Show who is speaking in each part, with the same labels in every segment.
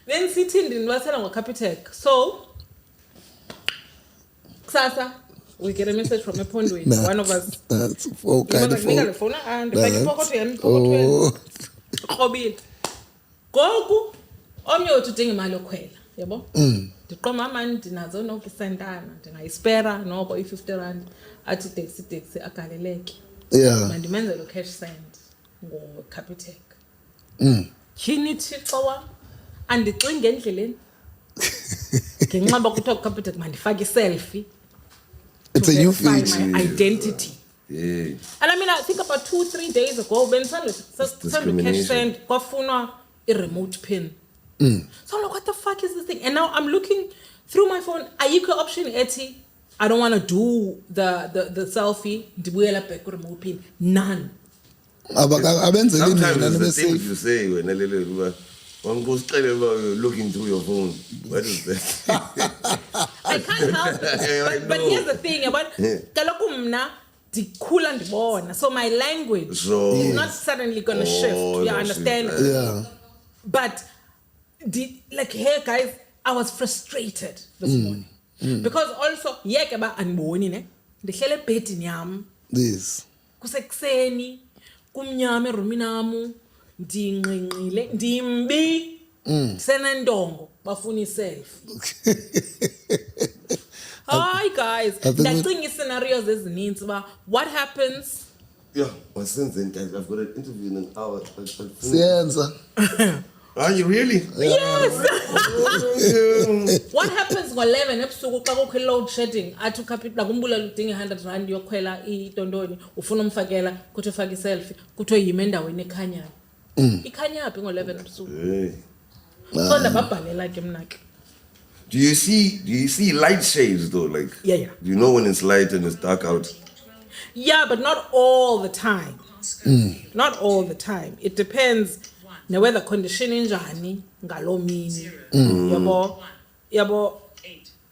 Speaker 1: Then sitting in Wasana Capitec. So, Sasa, we get a message from Ephondweni. One of us.
Speaker 2: That's all kind of
Speaker 1: phone. And Goku, omnye utudinga imali yokhwela, yabo? Ndiqoma manje ndinazo nokusentana, ndingayispera noko i50 athi taxi agaleleke.
Speaker 2: Yeah.
Speaker 1: Mandimenze lo cash send ngo Capitec. Yini Thixo wam andixinge endleleni. Ngenxaba kuthiwa Capitec mandifake iselfie.
Speaker 2: It's a new feature.
Speaker 1: My identity.
Speaker 3: Yeah.
Speaker 1: And I mean, I think about 2-3 days ago, when send cash send, kwafunwa a remote pin. So I'm like, what the fuck is this thing? And now I'm looking through my phone. Ayikho option ethi, I don't want to do the selfie. Ndibuyela back remote pin. None.
Speaker 3: Sometimes it's the things you say when looking through your phone. What is that?
Speaker 1: I can't help it. But here's the thing about kaloku mna dikhula ndibona. So my language is not suddenly going to shift. You understand?
Speaker 2: Yeah.
Speaker 1: But hey guys, I was frustrated this morning. Because also yeke ba andiboni ne. Ndihlele ebhedini yam.
Speaker 2: This.
Speaker 1: Kusekuseni kumnyama erumini yam. Ndinqinqile ndimbi senendongo bafuna iselfie. Hi guys, ndacinga scenarios ezininzi ba what happens.
Speaker 3: Yeah, but since then guys, I've got an interview in an hour.
Speaker 2: Sienza.
Speaker 3: Are you really?
Speaker 1: Yes. What happens ngo11 ebusuku xa kukho load shedding athi uCapitec Mbulelo udinga 100 rand yokhwela iTondoni ufuna umfakela kuthi ufaka iselfie kuthi yime endaweni ekhanyayo. Ikhanya phi ngo11 ebusuku. So ndababhalela ke mna ke.
Speaker 3: Do you see light shades though? Like
Speaker 1: yeah.
Speaker 3: You know when it's light and it's dark out?
Speaker 1: Yeah, but not all the time. Not all the time. It depends na weather condition njani ngalo mini. Yabo.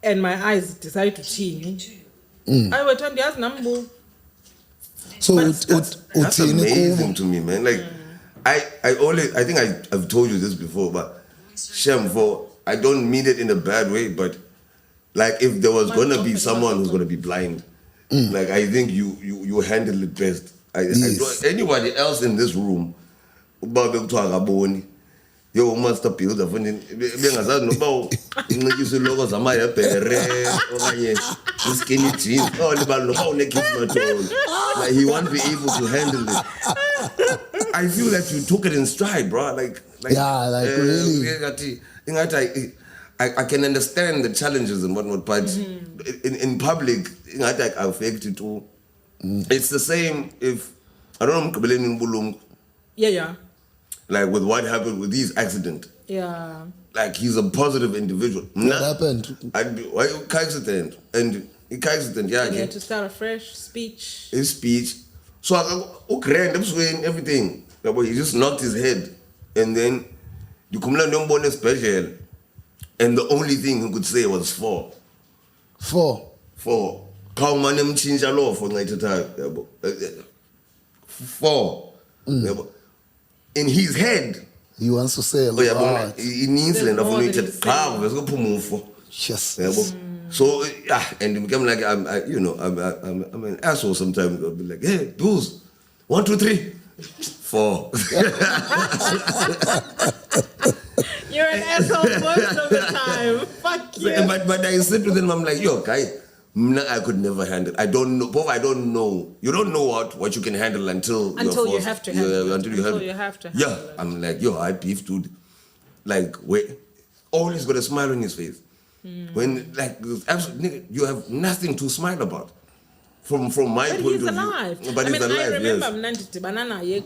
Speaker 1: And my eyes decide to change. I went on the nambu.
Speaker 2: So
Speaker 3: that's amazing to me, man. Like I think I've told you this before, but Shem, I don't mean it in a bad way, but like if there was gonna be someone who's gonna be blind, like I think you handle it best.
Speaker 2: Yes.
Speaker 3: Anybody else in this room, yo master builder bengazazi noba inqikise logo zamahebhere okanye skinny jeans libalo noba unekids like he won't be able to handle it. I feel that you took it in stride, bro. Like really. I can understand the challenges and whatnot, but in public, I affect it too. It's the same if I don't know.
Speaker 1: Yeah.
Speaker 3: Like with what happened with his accident.
Speaker 1: Yeah.
Speaker 3: Like he's a positive individual.
Speaker 2: What happened?
Speaker 3: Why accident? And he accident, yeah.
Speaker 1: He had to start a fresh speech.
Speaker 3: His speech. So I grand everything. He just knocked his head. And then you come down on special. And the only thing he could say was 4. 4. How many change a law for 95? 4. In his head,
Speaker 2: he wants to say a lot.
Speaker 3: He needs land of
Speaker 2: yes.
Speaker 3: So and it became like I'm an asshole sometimes. I'll be like, hey, dudes, 1, 2, 3, 4.
Speaker 1: You're an asshole most of the time. Fuck you.
Speaker 3: But I said to them, I'm like, yo, guy, I could never handle. I don't know. I don't know. You don't know what you can handle until
Speaker 1: you have to handle.
Speaker 3: Until you have to. Yeah, I'm like, yo, I beef, dude. Like, wait, always got a smile on his face. When absolutely, you have nothing to smile about. From my point of view. But he's alive.
Speaker 1: I remember yes.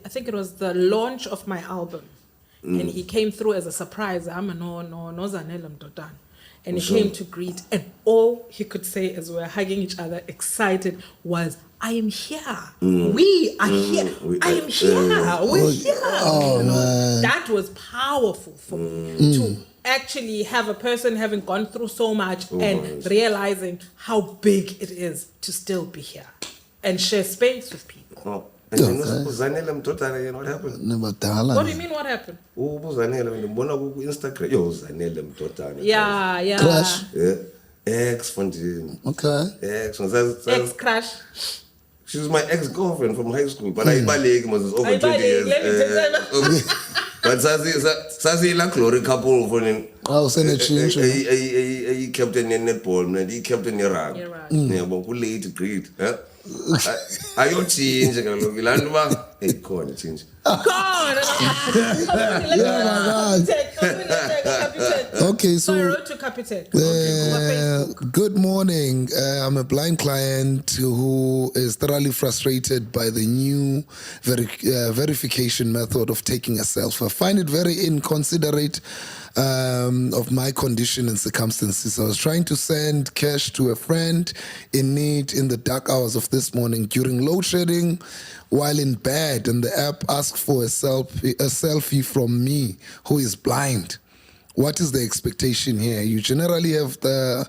Speaker 1: I think it was the launch of my album, and he came through as a surprise. And he came to greet, and all he could say as we were hugging each other, excited, was, I am here. We are here. I am here. We're here.
Speaker 2: Oh, man.
Speaker 1: That was powerful for me to actually have a person having gone through so much and realizing how big it is to still be here and share space with people.
Speaker 3: And then uzanele mdodana, what happened?
Speaker 1: What do you mean, what happened?
Speaker 3: Uzanele, ngibona ku Instagram, yo uzanele mdodana.
Speaker 1: Yeah.
Speaker 2: Crash.
Speaker 3: Yeah. Ephondweni.
Speaker 2: Okay.
Speaker 1: Ex-crash.
Speaker 3: She was my ex-girlfriend from high school, but I was over 20 years. But Sazi la glory couple for him. He kept in netball, and he kept in rugby. Yeah, but who late great? Are you change? Hey, go on, change.
Speaker 2: Okay, so
Speaker 1: I wrote to Capitec.
Speaker 2: good morning. I'm a blind client who is thoroughly frustrated by the new verification method of taking a selfie. I find it very inconsiderate of my condition and circumstances. I was trying to send cash to a friend in need in the dark hours of this morning during load shedding while in bed, and the app asked for a selfie from me who is blind. What is the expectation here? You generally have the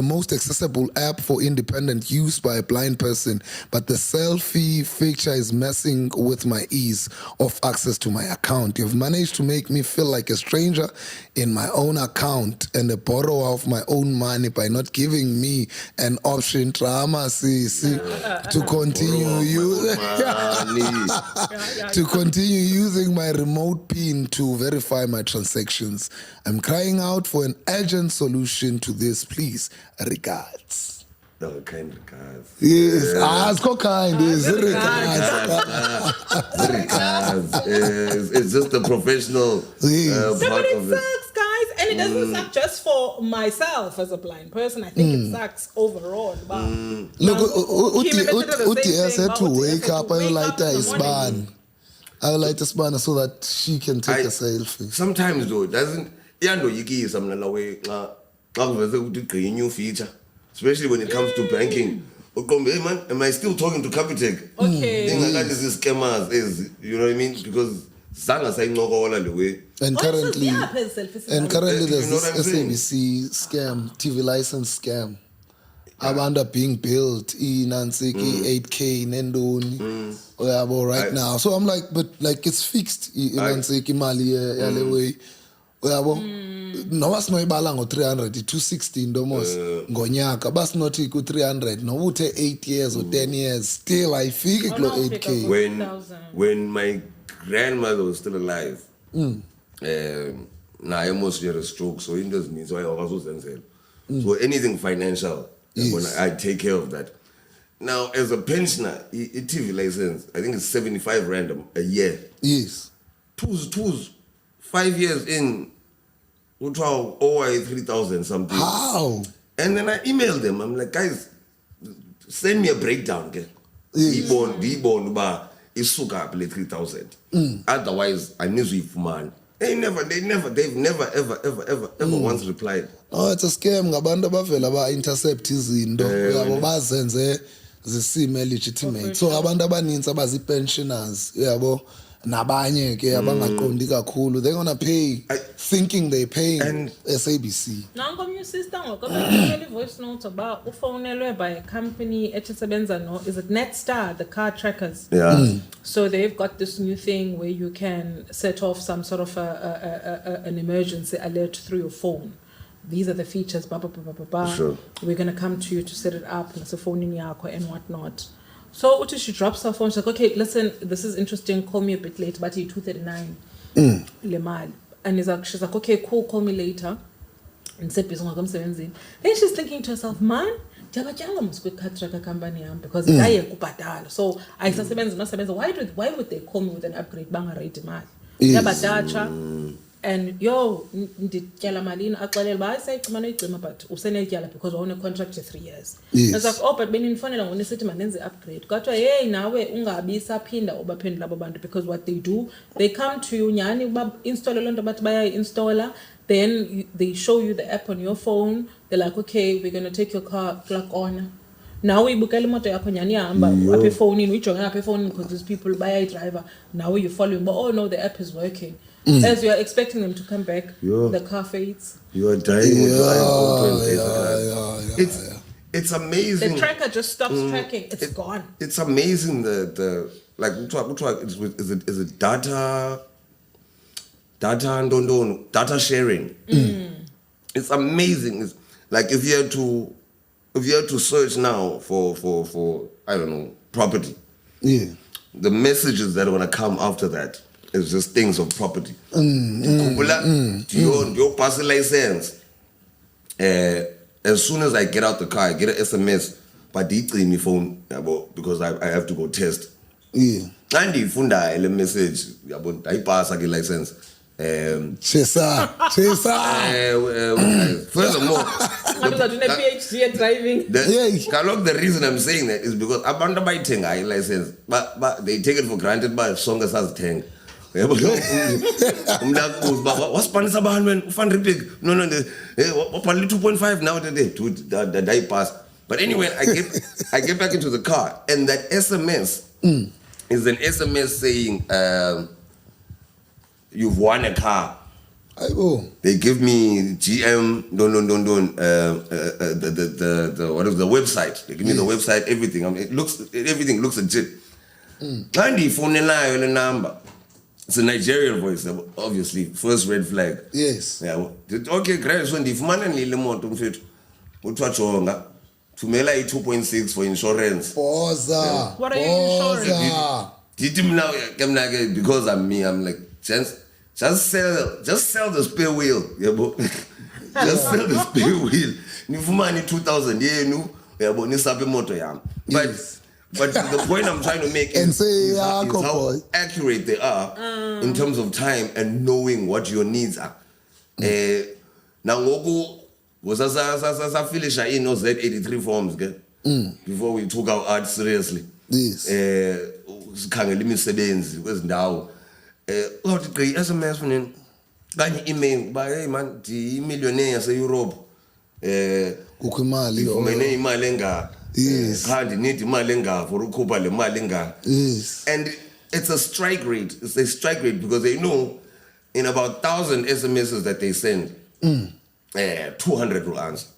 Speaker 2: most accessible app for independent use by a blind person, but the selfie feature is messing with my ease of access to my account. You've managed to make me feel like a stranger in my own account and a borrower of my own money by not giving me an option to continue using my remote PIN to verify my transactions. I'm crying out for an urgent solution to this, please. Regards.
Speaker 3: No, kind regards.
Speaker 2: Yes, it's called kind. It's regards.
Speaker 3: It's just a professional part
Speaker 1: But it
Speaker 3: of it.
Speaker 1: sucks, guys. And it doesn't suck just for myself as a blind person. I think it sucks overall. But
Speaker 2: Look, Uti had to wake up and light his ban. I would like to span so that she can take a selfie.
Speaker 3: Sometimes though, it doesn't. New feature, especially when it comes to banking. Hey man, am I still talking to Capitec?
Speaker 1: Okay.
Speaker 3: This is scammers, you know what I mean? Because Zanga saying no all the way.
Speaker 2: And currently there's this SABC scam, TV license scam. Abantu are being built in Nansiki 8K Nendoni right now. So I'm like, but like it's fixed in Nansiki Mali way. No was no ibala ngo 300 260 almost ngonyaka bas not ku 300 no uthe 8 years or 10 years still I feel it 8K.
Speaker 3: When my grandmother was still alive, I almost had a stroke, so it doesn't mean so I also send so anything financial. Yes. I take care of that. Now, as a pensioner, a TV license, I think it's 75 random a year.
Speaker 2: Yes.
Speaker 3: Tools. 5 years in, 3,000 something.
Speaker 2: How?
Speaker 3: And then I emailed them. I'm like, guys, send me a breakdown. Okay?
Speaker 2: Yes.
Speaker 3: They've Otherwise, I need to man. They've never ever once replied.
Speaker 2: Oh, it's a scam. Ngabantu bavela ba intercept izinto yabo bazenze zisime legitimate. So abantu abaninzi abazi pensioners yabo nabanye ke abangaqondi kakhulu, they're going to pay thinking they're paying SABC.
Speaker 1: Nango my sister ngoba voice note about ufonelwe by a company echisebenza no, is it Netstar, the car trackers.
Speaker 3: Yeah.
Speaker 1: So they've got this new thing where you can set off some sort of an emergency alert through your phone. These are the features,
Speaker 3: Sure.
Speaker 1: We're going to come to you to set it up, and so phone in yako and whatnot. So Uti, she drops her phone. She's like, okay, listen, this is interesting. Call me a bit late, but you're 2:39. Lemal. And she's like, okay, cool, call me later. And said, then she's thinking to herself, man, because so I why would they call me with an upgrade? And yo, but because we're on a contract for 3 years.
Speaker 2: Yes.
Speaker 1: I was like, oh, but when in phone when they upgrade. Hey, now because what they do, they come to you, install a installer, then they show you the app on your phone. They're like, okay, we're gonna take your car, plug on. Now we book motor up phone in which phone because these people buy a driver. Now you're following, but oh no, the app is working. As you are expecting them to come back, the car fades.
Speaker 3: You are dying with your eyes open. It's amazing.
Speaker 1: The tracker just stops tracking. It's gone.
Speaker 3: It's amazing the like is it data sharing. It's amazing. It's like if you had to search now for I don't know, property, the messages that are gonna come after that is just things of property. Your parcel license. As soon as I get out the car, I get an SMS, but they in my phone because I have to go test. And if I a message about I pass a license.
Speaker 2: Chesa.
Speaker 3: Furthermore,
Speaker 1: PhD at driving.
Speaker 3: The reason I'm saying that is because I'm by a license, but they take it for granted by as long as has tank. What's Spanish about when fun repeat? No, what 2.5 now today to the die pass. But anyway, I get back into the car, and that SMS is an SMS saying you've won a car. They give me GM the website. They give me the website, everything. Everything looks legit. And the phone line the number. It's a Nigerian voice, obviously. First red flag.
Speaker 2: Yes.
Speaker 3: Yeah. Okay, great. So if man and little more to fit, what to me like 2.6 for insurance.
Speaker 2: Poza.
Speaker 1: What are you insuring?
Speaker 3: Did him now? Because I'm me. I'm like just sell the spare wheel. Yeah, but just sell the spare wheel. If money 2,000, but ni sabe moto yam. But the point I'm trying to make is how accurate they are in terms of time and knowing what your needs are. Now, was I finish in those Z83 forms before we took our art seriously.
Speaker 2: Yes.
Speaker 3: SMS from email by hey man, the millionaire say Europe.
Speaker 2: Yes.
Speaker 3: Yes. And it's a strike rate. It's a strike rate because they know in about 1,000 SMSs that they send, 200 will answer.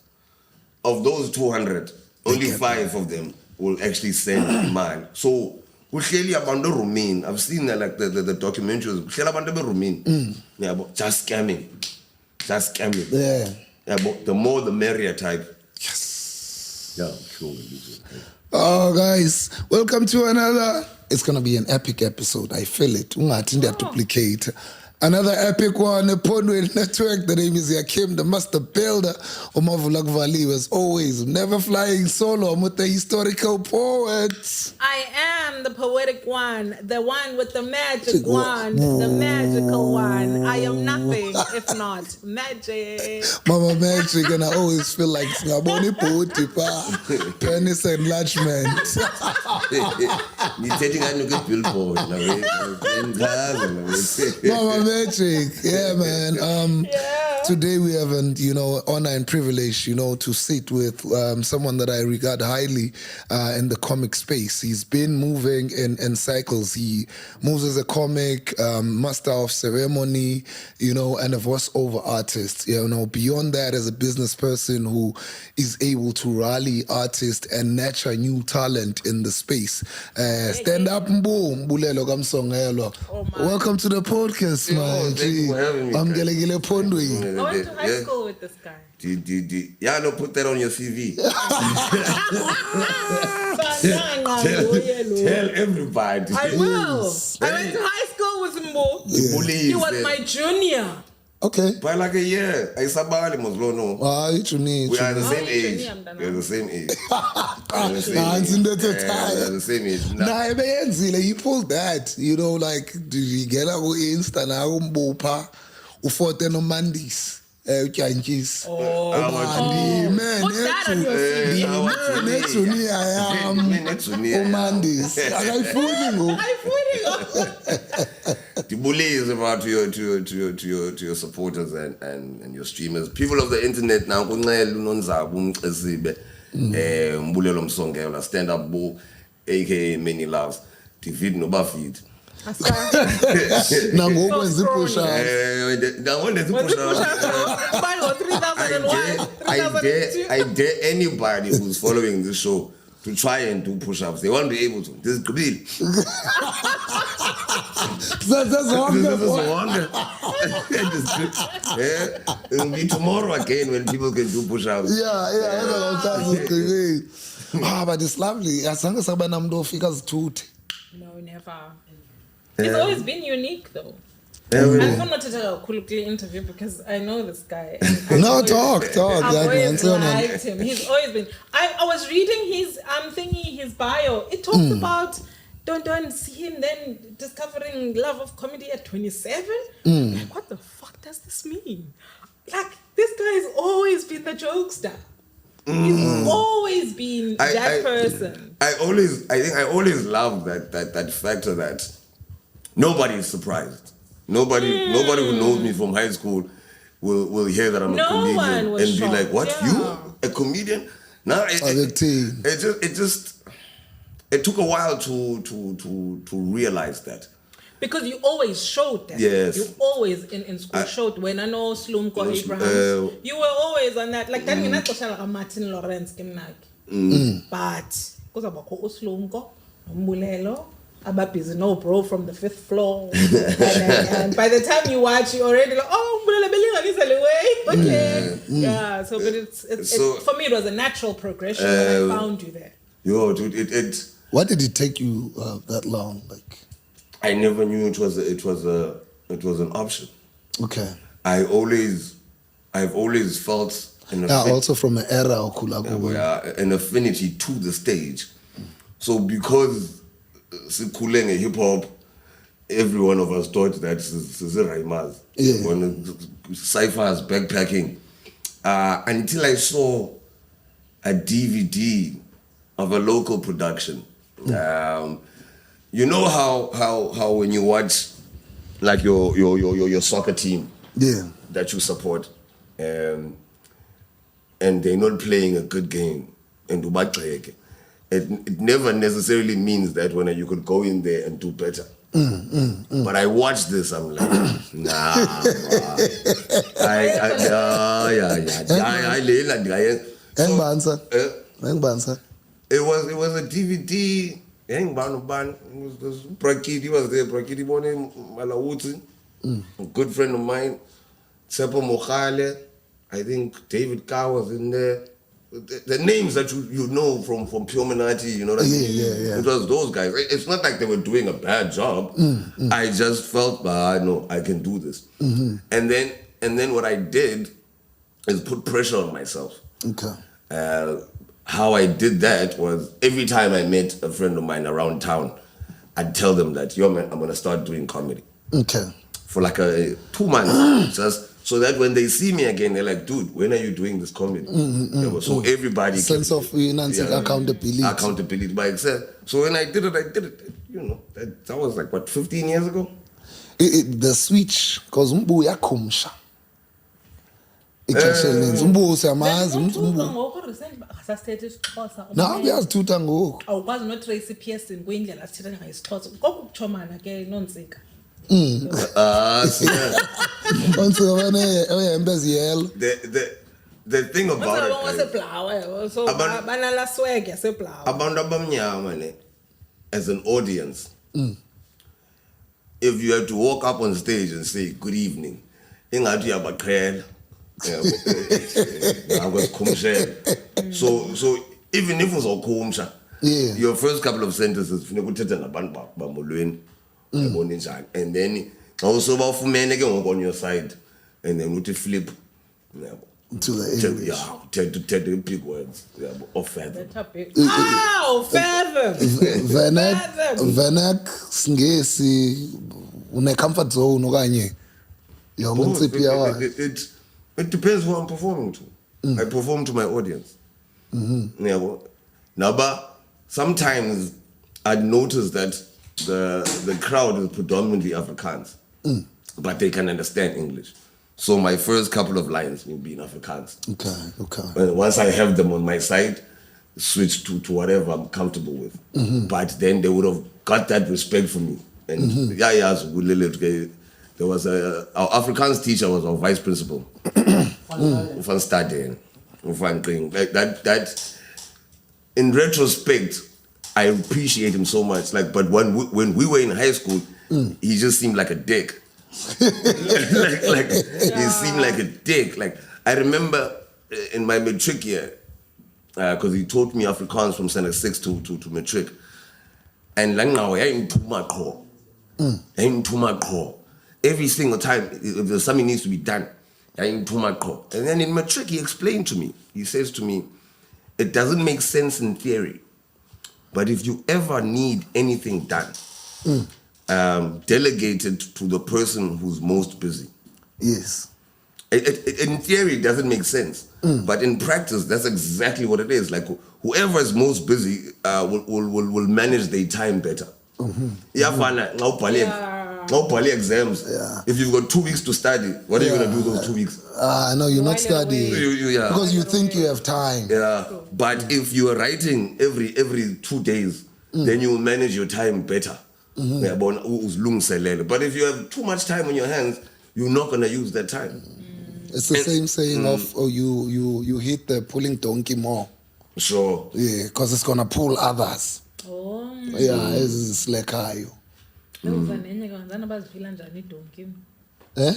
Speaker 3: Of those 200, only 5 of them will actually send mine. So I've seen like the documentaries. Just scamming.
Speaker 2: Yeah.
Speaker 3: But the more the merrier type.
Speaker 2: Yes.
Speaker 3: Yeah, sure.
Speaker 2: Oh, guys, welcome to another. It's gonna be an epic episode. I feel it. Duplicate. Another epic one, Ephondweni Network. The name is Yakim, the master builder. Omavulak Vali, as always, never flying solo. I'm with the historical poet.
Speaker 1: I am the poetic one, the one with the magic wand, the magical one. I am nothing if not magic.
Speaker 2: Mama Magic, and I always feel like Ngaboni Poetipa, penis enlargement.
Speaker 3: You're taking a good billboard.
Speaker 2: Mama Magic, yeah, man. Today we have an honor and privilege, to sit with someone that I regard highly in the comic space. He's been moving in cycles. He moves as a comic, master of ceremony, and a voiceover artist. Beyond that, as a business person who is able to rally artists and nurture new talent in the space. Stand up, Mbulelo, Msongelwa. Welcome to the podcast, man.
Speaker 3: Thank you for having me.
Speaker 2: I'm Ephondweni.
Speaker 1: I went to high school with this guy.
Speaker 3: Yeah, no, put that on your CV. Tell everybody.
Speaker 1: I will. I went to high school with Mbo. He was my junior.
Speaker 2: Okay.
Speaker 3: By like a year. I sabali Moslono. We are the same age. We're the same age. We're the same age.
Speaker 2: Nah, he pulled that. Like, did you get a Insta now? Mbopa. Ufote no Mandis. Changes. Man, Mandis.
Speaker 3: The bully is about to your supporters and your streamers. People of the internet now, Mbulelo Msongelwa, stand up bull, aka many loves. Defeat no buffeed.
Speaker 2: Now go and push out.
Speaker 3: I dare anybody who's following this show to try and do push-ups. They won't be able to. This is Kabili.
Speaker 2: That's wrong.
Speaker 3: It'll be tomorrow again when people can do push-ups.
Speaker 2: But it's lovely.
Speaker 1: No, never. He's always been unique, though.
Speaker 3: Yeah,
Speaker 1: I don't want to tell a quickly interview because I know this guy.
Speaker 2: No, talk.
Speaker 1: I've always liked him. He's always been. I was reading his his bio. It talks about don't see him then discovering love of comedy at 27. Like, what the fuck does this mean? Like, this guy has always been the jokester. He's always been that person.
Speaker 3: I think I always love that factor that nobody is surprised. Nobody who knows me from high school will hear that I'm a comedian and
Speaker 1: shocked.
Speaker 3: be like, "What?
Speaker 1: Yeah.
Speaker 3: You a comedian?" Now it took a while to realize that.
Speaker 1: Because you always showed that.
Speaker 3: Yes.
Speaker 1: You always in school showed when I know Slumko Abraham. You were always on that. Like that like Martin Lawrence but because about Slumko, Mbulelo, busy no bro from the 5th floor. and by the time you watch, you already like, oh, Mbulelo okay. Yeah. So but it's for me it was a natural progression when I found you there.
Speaker 3: Yo, dude,
Speaker 2: Why did it take you that long? Like,
Speaker 3: I never knew it was an option.
Speaker 2: Okay.
Speaker 3: I've always felt
Speaker 2: also from an era of
Speaker 3: an affinity to the stage. So because Sikuleng hip hop, every one of us thought that this is Raimas. When Cypher's backpacking. Until I saw a DVD of a local production. You know how when you watch like your soccer team that you support, and they're not playing a good game, and it never necessarily means that when you could go in there and do better. But I watched this, I'm like, nah. It was a DVD. He was there. Prakiti Bone Malawuti, a good friend of mine. Sepo Mokhale, I think David Carr was in there. The names that you know from Pure Minati, you know what I mean?
Speaker 2: Yeah.
Speaker 3: It was those guys. It's not like they were doing a bad job. I just felt, no, I can do this. And then what I did is put pressure on myself.
Speaker 2: Okay.
Speaker 3: How I did that was every time I met a friend of mine around town, I'd tell them that, yo man, I'm gonna start doing comedy.
Speaker 2: Okay.
Speaker 3: For like 2 months, just so that when they see me again, they're like, dude, when are you doing this comedy? So everybody
Speaker 2: sense of accountability.
Speaker 3: Accountability by itself. So when I did it. You know, that was like what, 15 years ago?
Speaker 2: The switch, because uyakhumsha. Now uyazithutha ngoku.
Speaker 1: Awukwazi notrace iPSN kwindlela sithetha ngayo isiXhosa. Kokuchomana ke nonsika.
Speaker 3: The thing about it, abantu abamnyama as an audience, if you had to walk up on stage and say good evening, ingathi uyabaqhela. So even if uzokhumsha, your first couple of sentences funeka uthethe nabantu bamolweni yabona njani, and then also bawufumene ke ngoku on your side, and then uthi flip
Speaker 2: to the English.
Speaker 3: Tell the big words of feather.
Speaker 1: Feather.
Speaker 2: Venak singesi une comfort zone okanye
Speaker 3: it depends who I'm performing to. I perform to my audience. Now, but sometimes I'd notice that the crowd is predominantly Afrikaans, but they can understand English. So my first couple of lines will be in Afrikaans.
Speaker 2: Okay.
Speaker 3: And once I have them on my side, switch to whatever I'm comfortable with. But then they would have got that respect for me. And there was our Afrikaans teacher was our vice principal. Van Staden. Like that in retrospect, I appreciate him so much. Like, but when we were in high school, he just seemed like a dick. like he seemed like a dick. Like, I remember in my matric year, because he taught me Afrikaans from standard 6 to matric. And like now, I ain't too much call. Every single time, if there's something needs to be done, I ain't too much call. And then in matric, he explained to me, he says to me, it doesn't make sense in theory, but if you ever need anything done, delegate it to the person who's most busy.
Speaker 2: Yes.
Speaker 3: In theory, it doesn't make sense, but in practice, that's exactly what it is. Like, whoever is most busy will manage their time better. Now, exams.
Speaker 2: Yeah.
Speaker 3: If you've got 2 weeks to study, what are you going to do those 2 weeks?
Speaker 2: No, you're not studying.
Speaker 3: Yeah.
Speaker 2: Because you think you have time.
Speaker 3: Yeah. But if you are writing every 2 days, then you will manage your time better. But if you have too much time on your hands, you're not going to use that time.
Speaker 2: It's the same saying of you hit the pulling donkey more.
Speaker 3: Sure.
Speaker 2: Yeah, because it's going to pull others.
Speaker 1: Oh.
Speaker 2: Yeah, it's like you.
Speaker 1: Eh?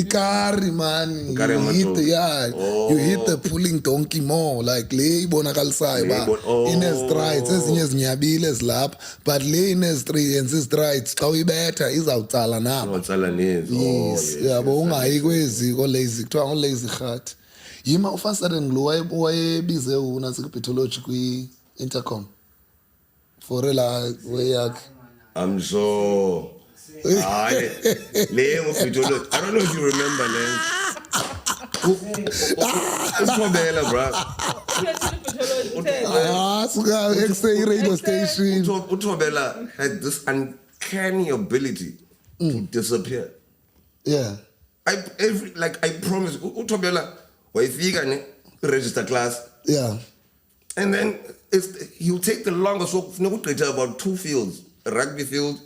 Speaker 2: Ikari man, you hit the pulling donkey more, like le ibonakalisayo ba ine strides ezinye zinyabile zilapha, but le ine strides xa uyibetha izawutsala nabo. Yes, yabo ungayi kwezi ko lazy kuthiwa ngo lazy heart. Yima ufasade nglo wayebize unasikubithology kwi intercom for la way yakhe.
Speaker 3: I'm sure. I don't know if you remember, man. Mbulelo, bro.
Speaker 2: X-ray radio station.
Speaker 3: Mbulelo had this uncanny ability to disappear.
Speaker 2: Yeah.
Speaker 3: I promise. Mbulelo, when register class.
Speaker 2: Yeah.
Speaker 3: And then he'll take the longest walk. About 2 fields, a rugby field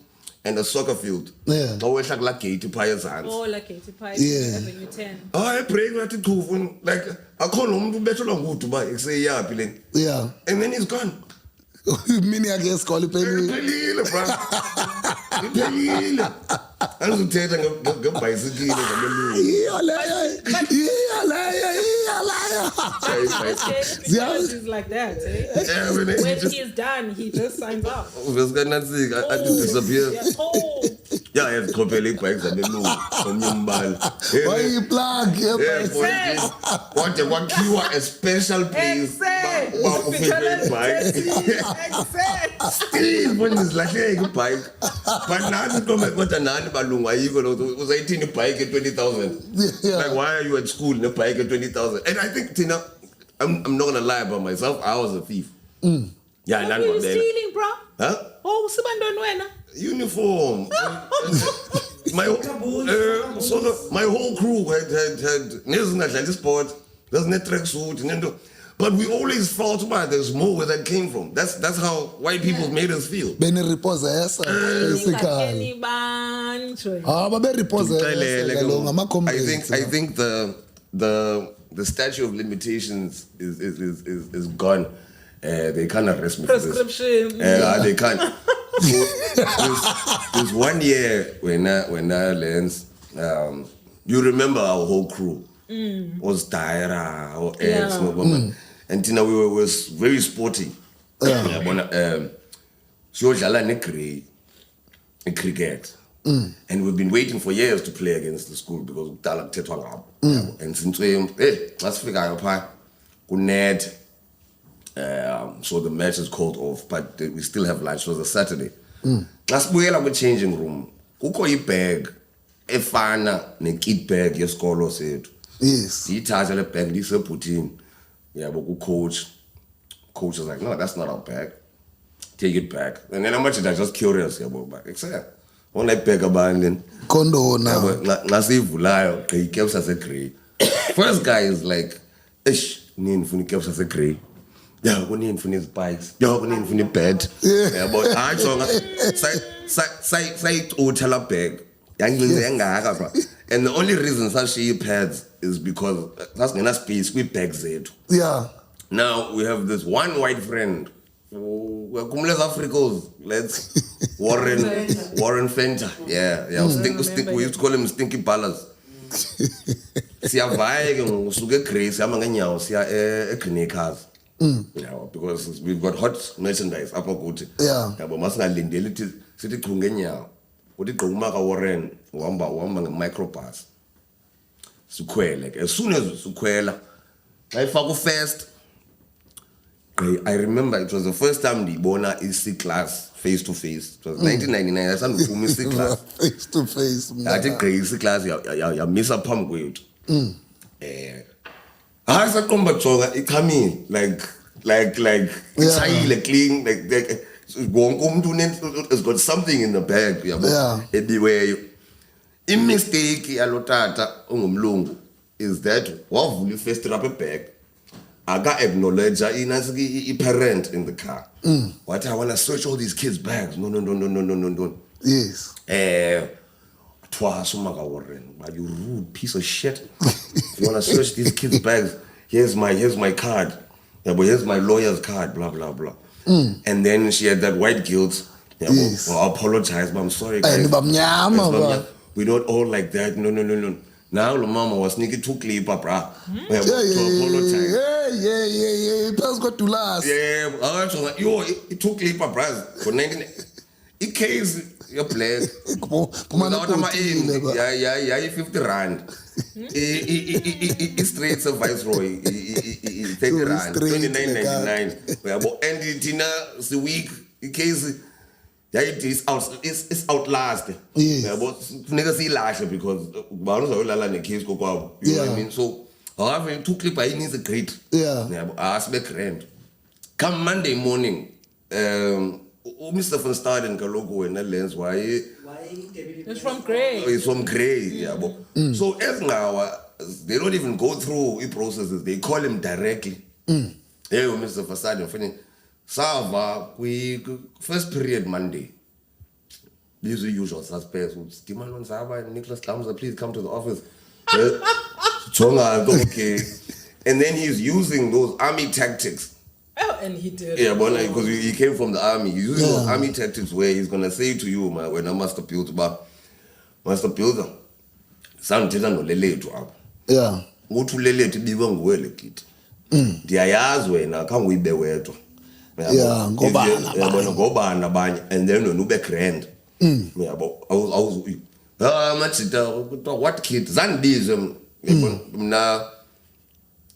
Speaker 3: and a soccer field.
Speaker 2: Yeah.
Speaker 3: Always like Katie Pie's hands.
Speaker 1: Oh, like Katie Pie.
Speaker 2: Yeah.
Speaker 1: Avenue 10.
Speaker 3: I pray that it too. Like, I call him better than good to buy. I say, yeah, Pilin.
Speaker 2: Yeah.
Speaker 3: And then he's gone.
Speaker 2: Mini I guess call it penny.
Speaker 3: Pelile, bro. Pelile. I don't tell you, go bicycle.
Speaker 1: He's like that, eh? When he's done, he just signs off.
Speaker 3: I disappear. Yeah, I have compelling bikes and
Speaker 2: why you plug?
Speaker 3: What you are a special place. Still, when it's like a bike. But now you come back with an animal. Why you going to was 18 bike at 20,000? Like, why are you at school in a bike at 20,000? And I think, Tina, I'm not going to lie about myself. I was a thief. Yeah,
Speaker 1: what were you stealing, bro?
Speaker 3: Huh?
Speaker 1: Oh,
Speaker 3: uniform. My whole crew had this sport. There's no tracksuit. But we always felt bad. There's more where that came from. That's how white people made us feel.
Speaker 2: Bene repossessa, basically.
Speaker 3: I think the statute of limitations is gone. They can't arrest me for this.
Speaker 1: Prescription.
Speaker 3: They can't. So, there's 1 year when I learned, you remember our whole crew was Daira or Eds, and Tina, we were very sporty. So cricket. And we've been waiting for years to play against the school because and since let's figure out net. So the match is called off, but we still have lunch. It was a Saturday. Last week I'm changing room. Uko bag, efana ne kit bag yesikolo sethu.
Speaker 2: Yes.
Speaker 3: He charged the bag. This put in. Yeah, but coach was like, no, that's not our bag. Take it back. And then how much did I just curious about back? Except when I bag abandoned.
Speaker 2: Kondo now.
Speaker 3: Nasi vulayo. He kept us a grade. First guy is like, ish, nin funi kept us a grade. Yeah, we need for his bikes. Yeah, we need for the bed. Yeah, but I saw say hotel bag. And And the only reason sashiye pads is because that's gonna space with bags zethu.
Speaker 2: Yeah.
Speaker 3: Now we have this one white friend. We're Kumles Africos. Let's Warren Fenter. Yeah. We used to call him Stinky Palace. Siyavaya ke ngosuke Grace amangenyawo siya eClinicals. Because we've got hot merchandise apha kuthi.
Speaker 2: Yeah.
Speaker 3: Yabo masingalindeli ukuthi sithi chunge nyawo. Uthi gquma ka Warren uhamba ngemicrobus. Sikhwele. As soon as sikhwela, ayifaka first. I remember it was the first time ndibona C-class face to face. It was 1999. I started to miss C-class.
Speaker 2: Face to face.
Speaker 3: I think C-class ya miss up pump with. I said come back so it come in like it's clean like it's got something in the bag.
Speaker 2: Yeah.
Speaker 3: Everywhere. In mistake alotata ungumlungu is that wavula first up a bag. I got acknowledged a parent in the car. What I want to search all these kids' bags. No.
Speaker 2: Yes.
Speaker 3: Twice, Warren, but you rude piece of shit. If you want to search these kids' bags, here's my card. Yeah, but here's my lawyer's card. Blah blah blah. And then she had that white guilt. Yeah,
Speaker 2: yes.
Speaker 3: I apologize, but I'm sorry, guys. We don't all like that. No. Now the mama was sneaking two clip up, brah.
Speaker 2: Yeah. That's got to last.
Speaker 3: Yeah. It took clip up, brah. For 19, it case your place. Yeah, 50 rand. It's straight to Viceroy. 30 rand. 29.99. And the dinner the week. In case. Yeah, it's outlast.
Speaker 2: Yes.
Speaker 3: Yeah, but niggas see last because Banos are all in the case go out. You know what I mean? So I have two clip I needs a great.
Speaker 2: Yeah.
Speaker 3: But I ask back rent. Come Monday morning, Mr. Van Staden Kalogo and Netherlands, why?
Speaker 1: It's from Gray.
Speaker 3: It's from Gray, yeah. But so as now they don't even go through processes, they call him directly. Hey, Mr. Van Staden, Sava, we first period Monday. These are usual suspects. Stiman Sava and Nicholas Kamsa, please come to the office. Okay. And then he's using those army tactics.
Speaker 1: Oh, and he did.
Speaker 3: Yeah, but because he came from the army. He's using those army tactics where he's gonna say to you, man, when I master builder, some didn't know lele to up.
Speaker 2: Yeah.
Speaker 3: Go to lele to be one well kid. Diayaz when I can't be where to.
Speaker 2: Yeah, go back.
Speaker 3: And then when you back rent. Yeah, but I was what kid? Zandism. Now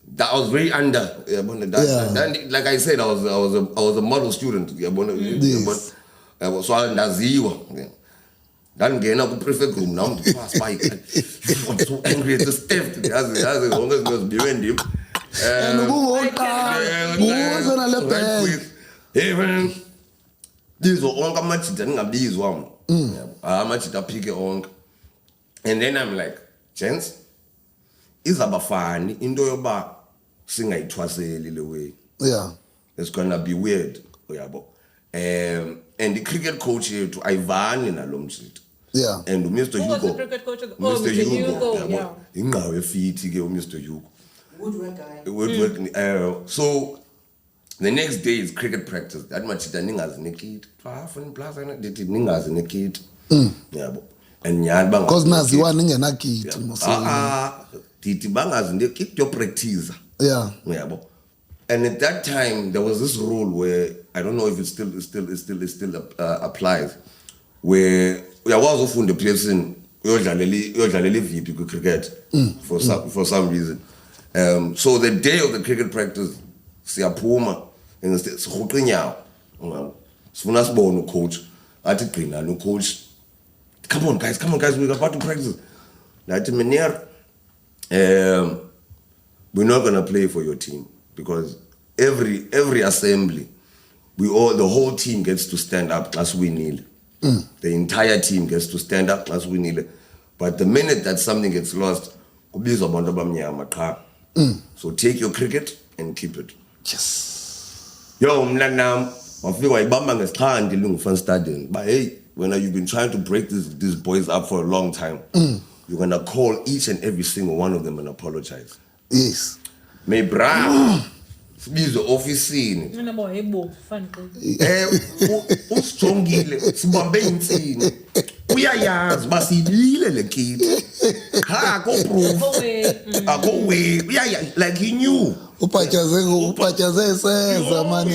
Speaker 3: that I was very under. Like I said, I was a model student.
Speaker 2: Yes.
Speaker 3: So I was then get up prefect room now to pass by. I'm so angry at the step. As long as was behind him. These were all much than these one. Much to pick on. And then I'm like, gents, is a fun into your bar. Sing I twice a little way.
Speaker 2: Yeah.
Speaker 3: It's gonna be weird. And the cricket coach here to Ivan in Alum Street.
Speaker 2: Yeah.
Speaker 3: And Mr.
Speaker 1: Who was the cricket coach? Mr. Hugo. Yeah.
Speaker 3: Mr. Hugo. Woodwork guy. So the next day is cricket practice. That much ningas naked. Ningas naked. Yeah. And Yadbang.
Speaker 2: Because Naziwa ninga kid.
Speaker 3: Titi bangas and they keep your practice.
Speaker 2: Yeah.
Speaker 3: Yeah. And at that time there was this rule where I don't know if it still applies, where I was often the person usually VP cricket for some reason. So the day of the cricket practice, Siapuma in the states, no coach. I think no coach. Come on guys, we're about to practice. We're not gonna play for your team because every assembly, the whole team gets to stand up as we kneel. The entire team gets to stand up as we kneel. But the minute that something gets lost, so take your cricket and keep it.
Speaker 2: Yes.
Speaker 3: Yo, mlanam, I feel like Bambang is trying to look for studying. But hey, when you've been trying to break these boys up for a long time, you're going to call each and every single one of them and apologize.
Speaker 2: Yes.
Speaker 3: May bra, sibizwe ofisini.
Speaker 1: Nabo hebo fan.
Speaker 3: Usijongile sibambe insini. Uyayazi basilile le kid. Ha go proof. Go way. Like he knew.
Speaker 2: Upatyaze seza man.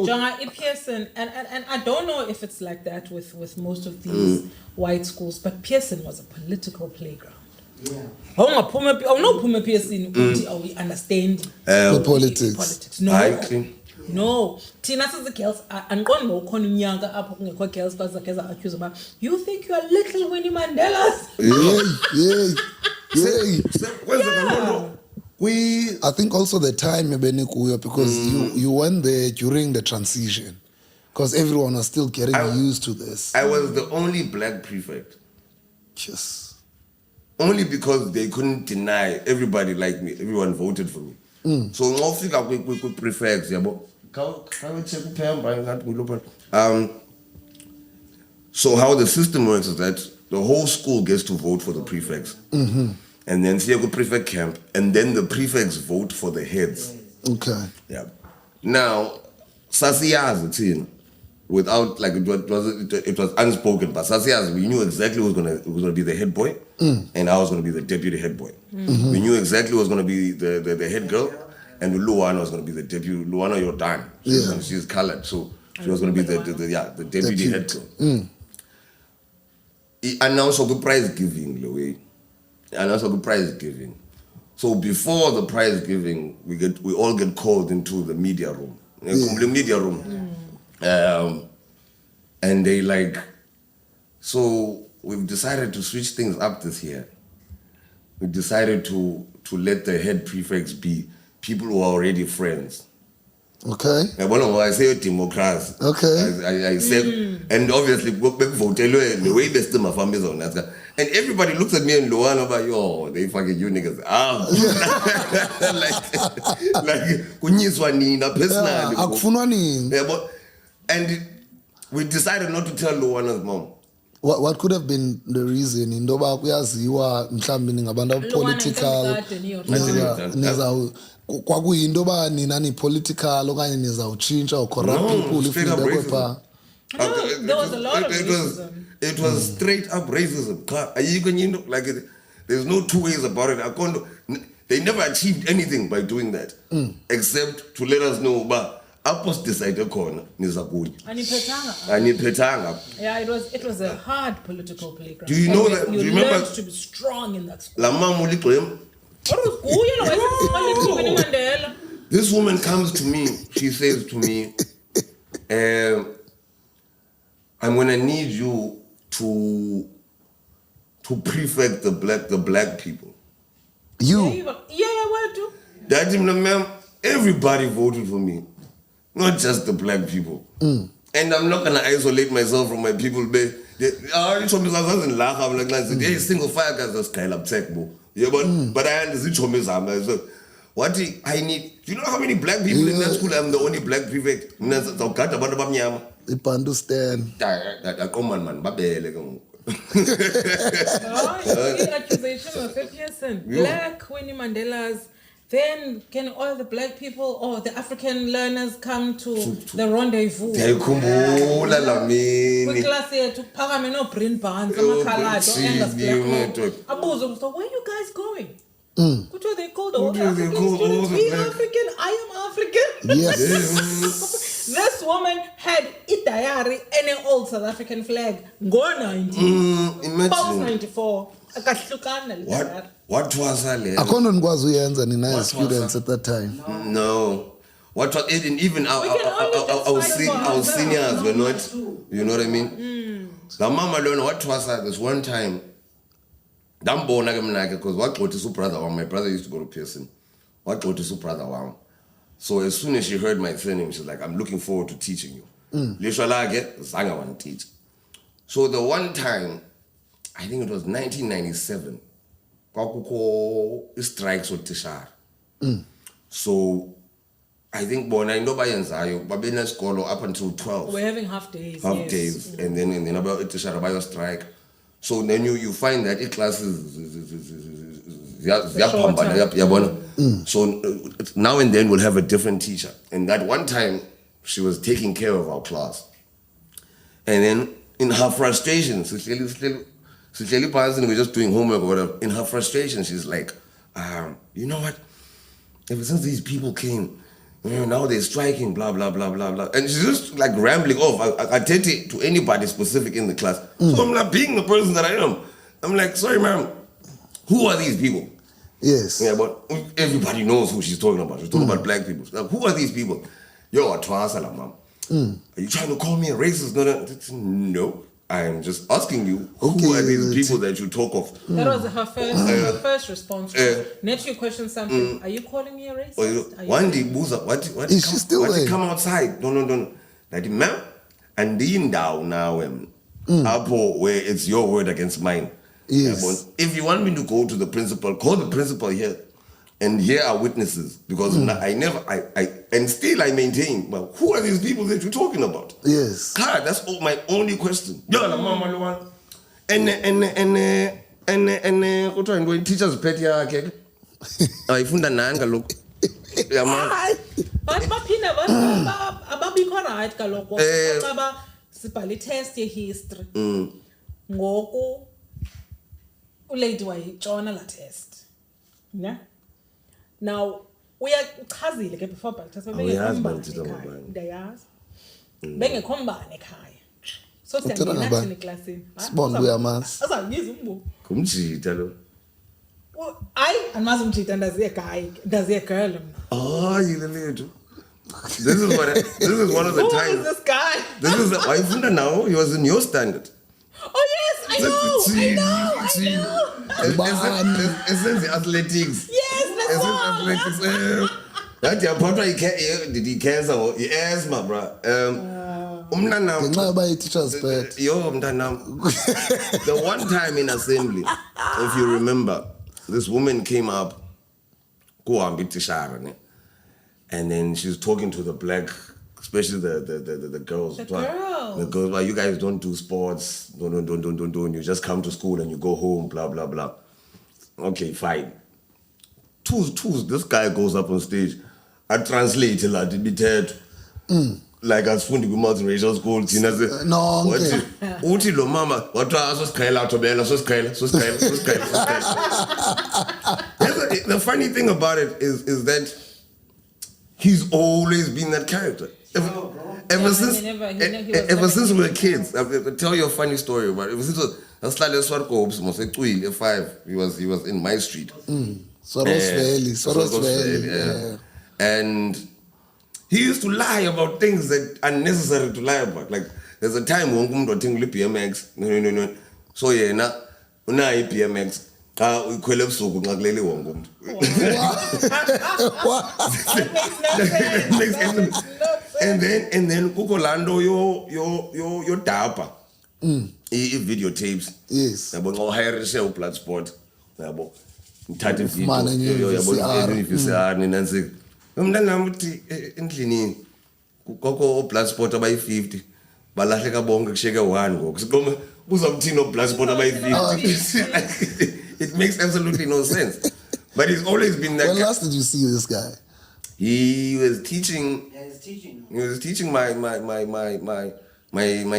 Speaker 1: Jonga Pearson and I don't know if it's like that with most of these white schools, but Pearson was a political playground. Yeah. No Pearson we understand
Speaker 2: the politics.
Speaker 1: No. Tina says the girls and one more unyanga apho kungekho girls bazakeza accuse about you think you are little Winnie Mandelas.
Speaker 2: Yeah. I think also the time because you went there during the transition because everyone was still getting used to this.
Speaker 3: I was the only black prefect.
Speaker 2: Yes.
Speaker 3: Only because they couldn't deny everybody liked me. Everyone voted for me. So ngofika kwi prefects yabo. So how the system works is that the whole school gets to vote for the prefects. And then see a prefect camp, and then the prefects vote for the heads.
Speaker 2: Okay.
Speaker 3: Yeah. Now, Sasiyazi, without like it was unspoken, but Sasiyazi, we knew exactly who was gonna be the head boy, and I was gonna be the deputy head boy. We knew exactly who was gonna be the head girl, and Luana was gonna be the deputy. Luana Jordan, she's colored, so she was gonna be the deputy head girl. He announced the prize giving, Louis. And also the prize giving. So before the prize giving, we all get called into the media room. And they like, so we've decided to switch things up this year. We decided to let the head prefects be people who are already friends.
Speaker 2: Okay.
Speaker 3: I say democracy.
Speaker 2: Okay.
Speaker 3: I said, and obviously, the way best my family is on that. And everybody looks at me and Luana like, yo, they fucking you niggas. Like, kunyiswa nina personally. And we decided not to tell Luana's mom.
Speaker 2: What could have been the reason? Indoba kuyaziwa mhlawumbe ngabantu political kwakuyindoba nina political okanye nizawutshintsha or corrupt people if
Speaker 1: there was a lot of racism.
Speaker 3: It was straight up racism. Like there's no two ways about it. They never achieved anything by doing that, except to let us know. But Apos decided corner nizakunya. Anipetanga.
Speaker 1: Yeah, it was a hard political playground.
Speaker 3: Do you know that?
Speaker 1: You
Speaker 3: remember
Speaker 1: learned to be strong in that school.
Speaker 3: La mama This woman comes to me. She says to me, I'm gonna need you to prefect the black people.
Speaker 2: You?
Speaker 1: Yeah, what do?
Speaker 3: That ma'am, everybody voted for me, not just the black people. And I'm not gonna isolate myself from my people. But I'm like, hey, single fire guys are scale up tech, but I understand. What I need, do you know how many black people in that school? I'm the only black prefect.
Speaker 2: If I understand.
Speaker 1: The accusation of Pearson, black Winnie Mandela's. Then can all the black people or the African learners come to the rendezvous? Where are you guys going? What are they called? All African students. We African. I am African.
Speaker 2: Yes.
Speaker 1: This woman had a diary and an old South African flag. Go 90. Post 94.
Speaker 3: What was that?
Speaker 2: I couldn't go to the students at that time.
Speaker 3: No. What was it? Even our seniors were not. You know what I mean? The mama learned what was that? This one time. Because what brother? My brother used to go to Pearson. What brother? So as soon as she heard my surname, she's like, I'm looking forward to teaching you. Zanga want to teach. So the one time, I think it was 1997, strikes with Tishar. So I think nobody in school up until 12.
Speaker 1: We're having half days.
Speaker 3: Half days. And then about Tishar, about strike. So then you find that in classes, so now and then we'll have a different teacher. And that one time, she was taking care of our class. And then in her frustration, we're just doing homework or whatever. In her frustration, she's like, you know what? Ever since these people came, now they're striking, blah, blah, blah, blah, blah. And she's just like rambling off. I take it to anybody specific in the class. So I'm like, being the person that I am, I'm like, sorry, ma'am, who are these people?
Speaker 2: Yes.
Speaker 3: Yeah, but everybody knows who she's talking about. She's talking about black people. Like, who are these people? Yo, Atwasala, ma'am. Are you trying to call me a racist? No. I'm just asking you, who are these people that you talk of?
Speaker 1: That was her first response. Next you question something. Are you calling me a racist?
Speaker 3: One day, what
Speaker 2: is she still there?
Speaker 3: Come outside. No. Like, ma'am, and in down now, Apo, where it's your word against mine.
Speaker 2: Yes.
Speaker 3: If you want me to go to the principal, call the principal here. And here are witnesses, because I still I maintain, but who are these people that you're talking about?
Speaker 2: Yes.
Speaker 3: God, that's my only question. And teachers pet yakhe. Ayifunda nani kaloku.
Speaker 1: But baphinde ababikho right kaloku xa sibhala test ye-history. Ngoku ulady wayitshona la test. Yeah. Now uyachazile ke before test ndayazi. Bengekho mbane ekhaya. So siyangena thina eklasini.
Speaker 2: Sibonke uyamazi.
Speaker 1: Azangiza umbu.
Speaker 3: Kumjita lo.
Speaker 1: Andimazi umjita ndaziye girl mna.
Speaker 3: You little. This is one of the times.
Speaker 1: Who is this guy?
Speaker 3: This is why now he was in your standard.
Speaker 1: Oh yes, I know.
Speaker 3: Essence athletics.
Speaker 1: Yes, that's all.
Speaker 3: Athletics. That your partner did he cancer or asthma, bro.
Speaker 2: Teacher's pet.
Speaker 3: The one time in assembly, if you remember, this woman came up, and then she was talking to the black, especially the girls. The girls, like, you guys don't do sports. Don't. You just come to school and you go home, blah, blah, blah. Okay, fine. This guy goes up on stage. I translate a lot. Like I was funding with multiracial school.
Speaker 2: No, okay.
Speaker 3: Uti lo mama, what was The funny thing about it is that he's always been that character. Ever since we were kids, I'll tell you a funny story about it. Ever since he was in my street.
Speaker 2: Soros Valley.
Speaker 3: Yeah. And he used to lie about things that are necessary to lie about. Like, there's a time when we were BMX. No. So yeah, now BMX. And then Kukolando your dapa. Videotapes.
Speaker 2: Yes.
Speaker 3: About higher share blood sport. About video. Blood sport by 50. Balahleka bonke kusheke 1 ngoku. Sikome uzamthina blood sport by 50. It makes absolutely no sense. But he's always been that.
Speaker 2: When last did you see this guy?
Speaker 3: He was teaching. He was teaching my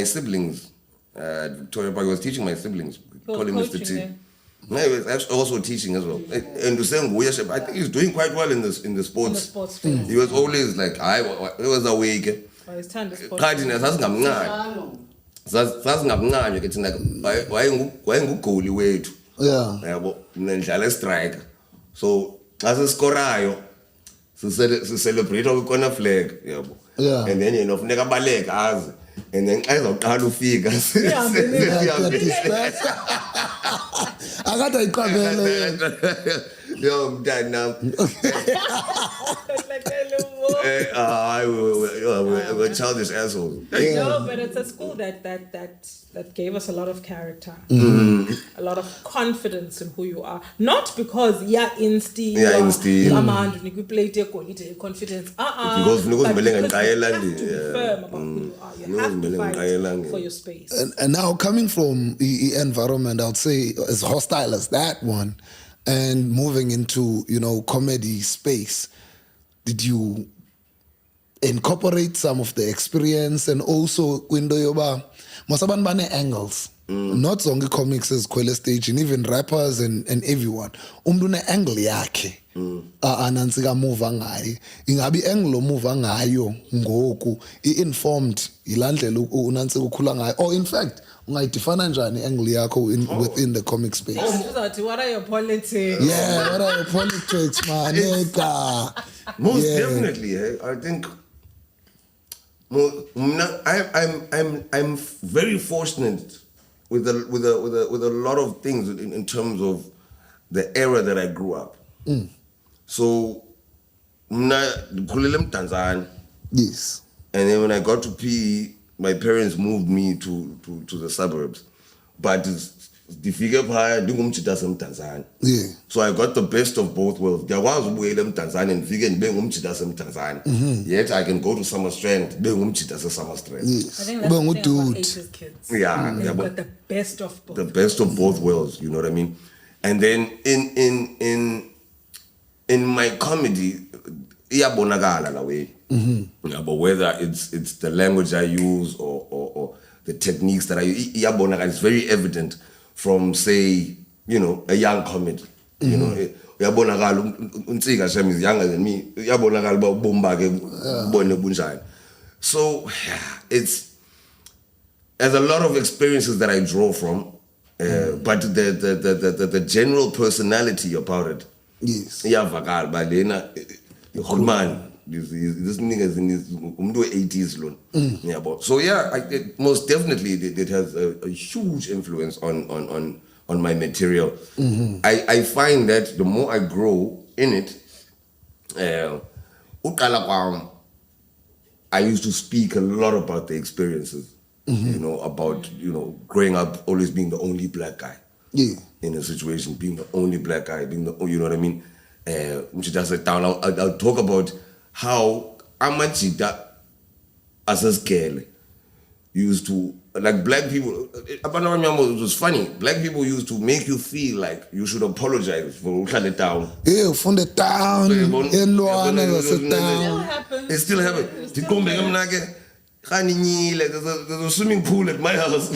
Speaker 3: siblings. Victoria Park. He was teaching my siblings. Call him Mr. T. No, he was also teaching as well. And to say, I think he's doing quite well in the sports. He was always like, it was awake.
Speaker 1: His time is sports.
Speaker 3: Wayengugoli wethu.
Speaker 2: Yeah.
Speaker 3: Yabo, nendlala strike. So, as a scorayo, to celebrate our corner flag, yabo.
Speaker 2: Yeah.
Speaker 3: And then funeka baleka azi. And then azoqala ufika.
Speaker 2: Akade iqabele.
Speaker 3: Yo mntana. We're childish assholes.
Speaker 1: No, but it's a school that gave us a lot of character, a lot of confidence in who you are. Not because insti, you play confidence.
Speaker 3: Because
Speaker 1: but because you have to be firm about who you are. You have to fight for your space.
Speaker 2: And now coming from the environment, I would say as hostile as that one, and moving into comedy space, did you incorporate some of the experience and also window yoba masaban bane angles, not zonke comics ezikhwele stage, and even rappers and everyone umuntu une angle yakhe anantsika move ngayo. Ingabi angle move ngayo ngoku informed ilandlela unantsika ukhula ngayo, or in fact ungayidefine njani angle yakho within the comic space?
Speaker 1: What are your politics?
Speaker 2: Yeah, what are your politics, man?
Speaker 3: Most definitely, I think. I'm very fortunate with a lot of things in terms of the era that I grew up. So, Tanzania.
Speaker 2: Yes.
Speaker 3: And then when I got to PE, my parents moved me to the suburbs. But the figure higher, Tanzania.
Speaker 2: Yeah.
Speaker 3: So I got the best of both worlds. There was Tanzania and figure Tanzania. Yet I can go to Summer Strand, Summer Strand.
Speaker 2: Yes.
Speaker 1: I think that's the thing about 80s kids.
Speaker 3: Yeah.
Speaker 1: They've got the best of both.
Speaker 3: The best of both worlds, you know what I mean? And then in my comedy, iyabonakala la way. But whether it's the language I use or the techniques that I use, it's very evident from, say, a young comedy. Uyabonakala uNtsika Shem is younger than me. Uyabonakala ba bomba ke bone bunjani. So there's a lot of experiences that I draw from, but the general personality about it.
Speaker 2: Yes.
Speaker 3: Iyavakala ba lena ukhulumani. This nigga is in his 80s loan. So most definitely it has a huge influence on my material. I find that the more I grow in it, I used to speak a lot about the experiences, about growing up always being the only black guy in a situation, being the only black guy, you know what I mean? I'll talk about how Amachita as a scale used to, like, black people, it was funny, black people used to make you feel like you should apologize for shut it down.
Speaker 2: Yeah, from the town,
Speaker 3: it still happens. There's a swimming pool at my house.